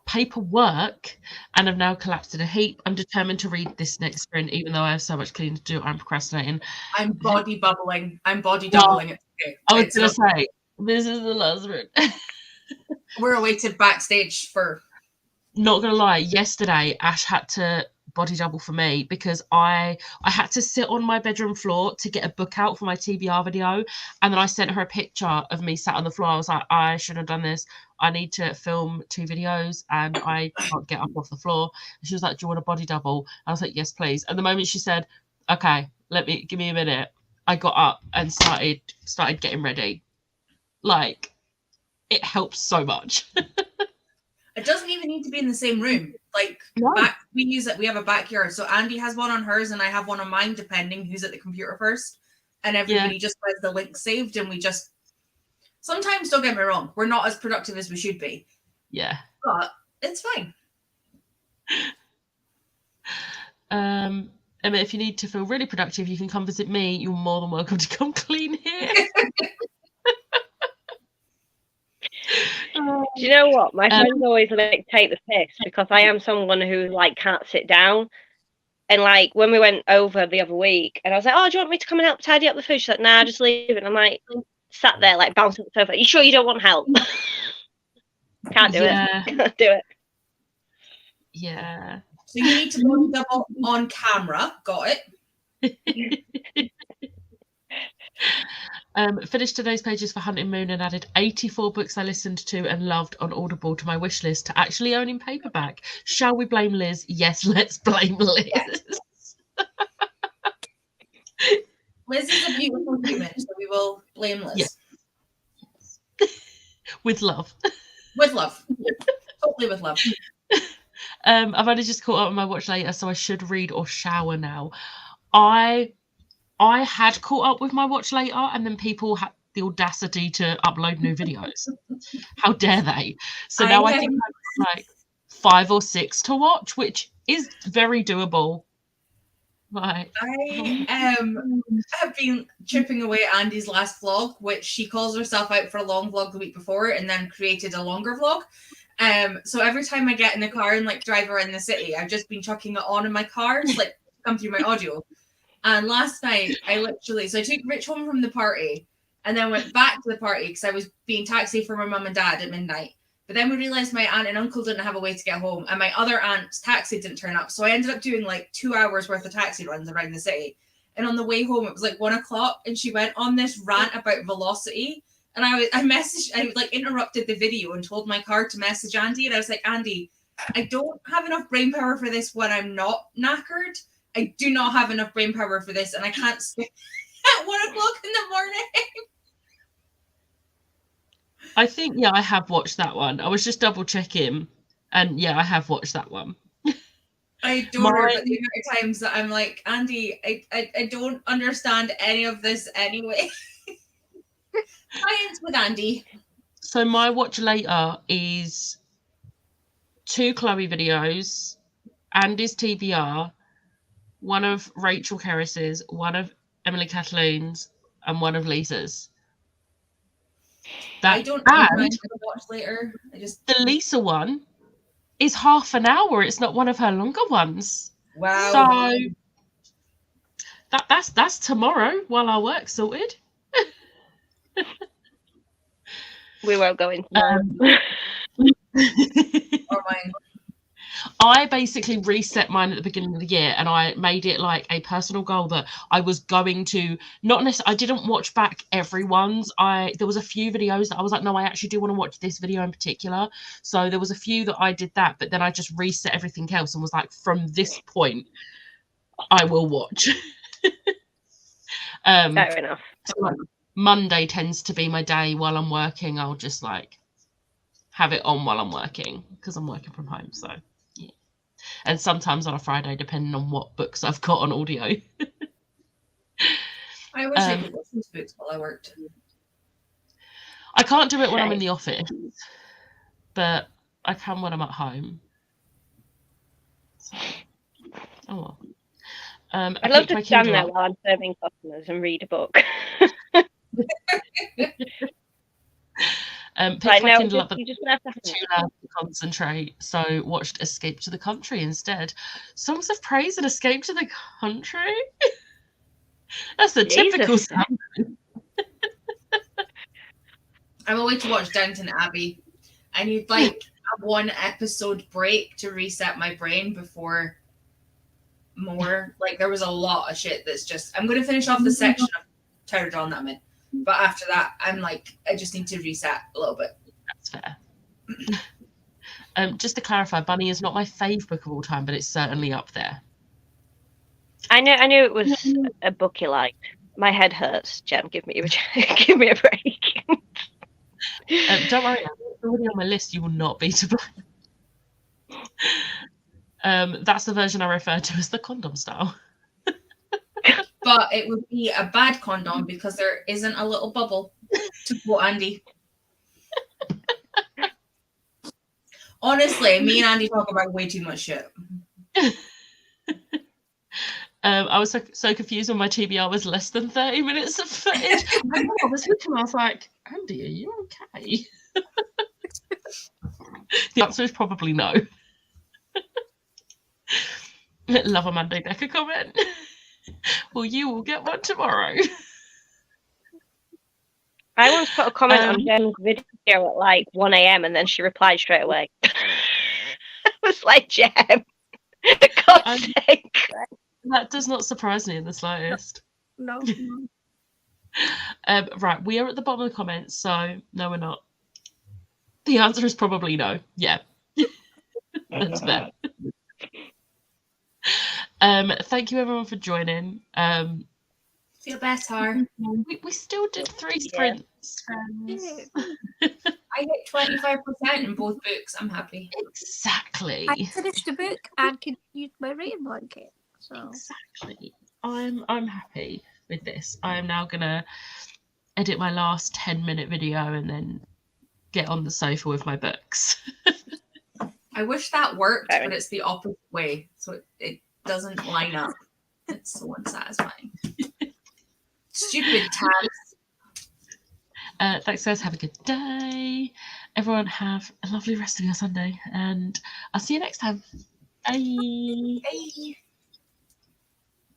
paperwork and I've now collapsed in a heap. I'm determined to read this next sprint, even though I have so much cleaning to do. I'm procrastinating. I'm body bubbling. I'm body doubling. It's okay. I was going to say, this is the last sprint. We're awaited backstage for... Not going to lie, yesterday Ash had to body double for me because I had to sit on my bedroom floor to get a book out for my TBR video, and then I sent her a picture of me sat on the floor. I was like, I shouldn't have done this. I need to film 2 videos and I can't get up off the floor. And she was like, do you want a body double? I was like, yes, please. And the moment she said, okay, give me a minute, I got up and started getting ready. Like, it helps so much. It doesn't even need to be in the same room. Like, we have a backyard. So Andy has one on hers and I have one on mine, depending who's at the computer first. And everybody just has the link saved, and we just... Sometimes, don't get me wrong, we're not as productive as we should be. Yeah. But it's fine. Emma, if you need to feel really productive, you can come visit me. You're more than welcome to come clean here. Do you know what? My friends always like take the piss because I am someone who like can't sit down. And like when we went over the other week, and I was like, "Oh, do you want me to come and help tidy up the food?" She's like, "Nah, just leave it." And I'm like, sat there like bouncing on the sofa. Are you sure you don't want help? Can't do it. Can't do it. Yeah. So you need to body double on camera. Got it. Finished today's pages for Hunting Moon and added 84 books I listened to and loved on Audible to my wish list to actually own in paperback. Shall we blame Liz? Yes, let's blame Liz. Liz is a beautiful human, so we will blame Liz. Yeah. With love. With love. Totally with love. I've only just caught up on my watch later, so I should read or shower now. I had caught up with my watch later, and then people had the audacity to upload new videos. How dare they? So now I think I've like 5 or 6 to watch, which is very doable. Like, I have been chipping away at Andy's last vlog, which she calls herself out for a long vlog the week before and then created a longer vlog. So every time I get in the car and like drive around the city, I've just been chucking it on in my car to like come through my audio. And last night, I took Rich home from the party and then went back to the party because I was being taxied for my mum and dad at midnight. But then we realised my aunt and uncle didn't have a way to get home, and my other aunt's taxi didn't turn up. So I ended up doing like 2 hours worth of taxi runs around the city. And on the way home, it was like 1 o'clock, and she went on this rant about velocity. And I interrupted the video and told my car to message Andy. And I was like, Andy, I don't have enough brain power for this when I'm not knackered. I do not have enough brain power for this, and I can't sleep at 1 o'clock in the morning. I think, I have watched that one. I was just double checking, and I have watched that one. I adore her, but the amount of times that I'm like, Andy, I don't understand any of this anyway. Science with Andy. So my watch later is 2 Chloe videos, Andy's TBR, one of Rachel Kerris's, one of Emily Kathleen's, and one of Lisa's. I don't need mine to watch later. The Lisa one is half an hour. It's not one of her longer ones. Wow. So that's tomorrow while our work's sorted. We won't go into or mine. I basically reset mine at the beginning of the year, and I made it like a personal goal that I was going to not necessarily. I didn't watch back everyone's. There was a few videos that I was like, no, I actually do want to watch this video in particular. So there was a few that I did that, but then I just reset everything else and was like, from this point, I will watch. Fair enough. So like, Monday tends to be my day while I'm working. I'll just like have it on while I'm working because I'm working from home. So yeah, and sometimes on a Friday, depending on what books I've got on audio. I wish I could listen to books while I worked. I can't do it when I'm in the office, but I can when I'm at home. So, oh well. I'd love to stand there while I'm serving customers and read a book. Pick my Kindle up, but too loud to concentrate, so watched Escape to the Country instead. Songs of Praise and Escape to the Country? That's the typical sound. I'm away to watch Downton Abbey. I need like a 1 episode break to reset my brain before more. Like there was a lot of shit that's just, I'm going to finish off the section of Tower Dawn that I'm in. But after that, I'm like, I just need to reset a little bit. That's fair. Just to clarify, Bunny is not my fave book of all time, but it's certainly up there. I knew it was a book you liked. My head hurts, Jen. Give me a break. Don't worry, it's already on my list. You will not be to blame. That's the version I refer to as the condom style. But it would be a bad condom because there isn't a little bubble, to quote Andy. Honestly, me and Andy talk about way too much shit. I was so confused when my TBR was less than 30 minutes of footage. I was like, Andy, are you okay? The answer is probably no. Love a Monday Decker comment. Well, you will get one tomorrow. I once put a comment on Jen's video at like 1 a.m. and then she replied straight away. I was like, Jen, God's sake. That does not surprise me in the slightest. No. Right, we are at the bottom of the comments, so no, we're not. The answer is probably no. Yeah. That's fair. Thank you everyone for joining. Feel better. We still did 3 sprints. I hit 25% in both books. I'm happy. Exactly. I finished the book and continued my reading blanket. So exactly. I'm happy with this. I am now gonna edit my last 10-minute video and then get on the sofa with my books. I wish that worked, but it's the opposite way. So it doesn't line up. It's so unsatisfying. Stupid tabs. Thanks guys, have a good day. Everyone have a lovely rest of your Sunday and I'll see you next time. Bye. Bye.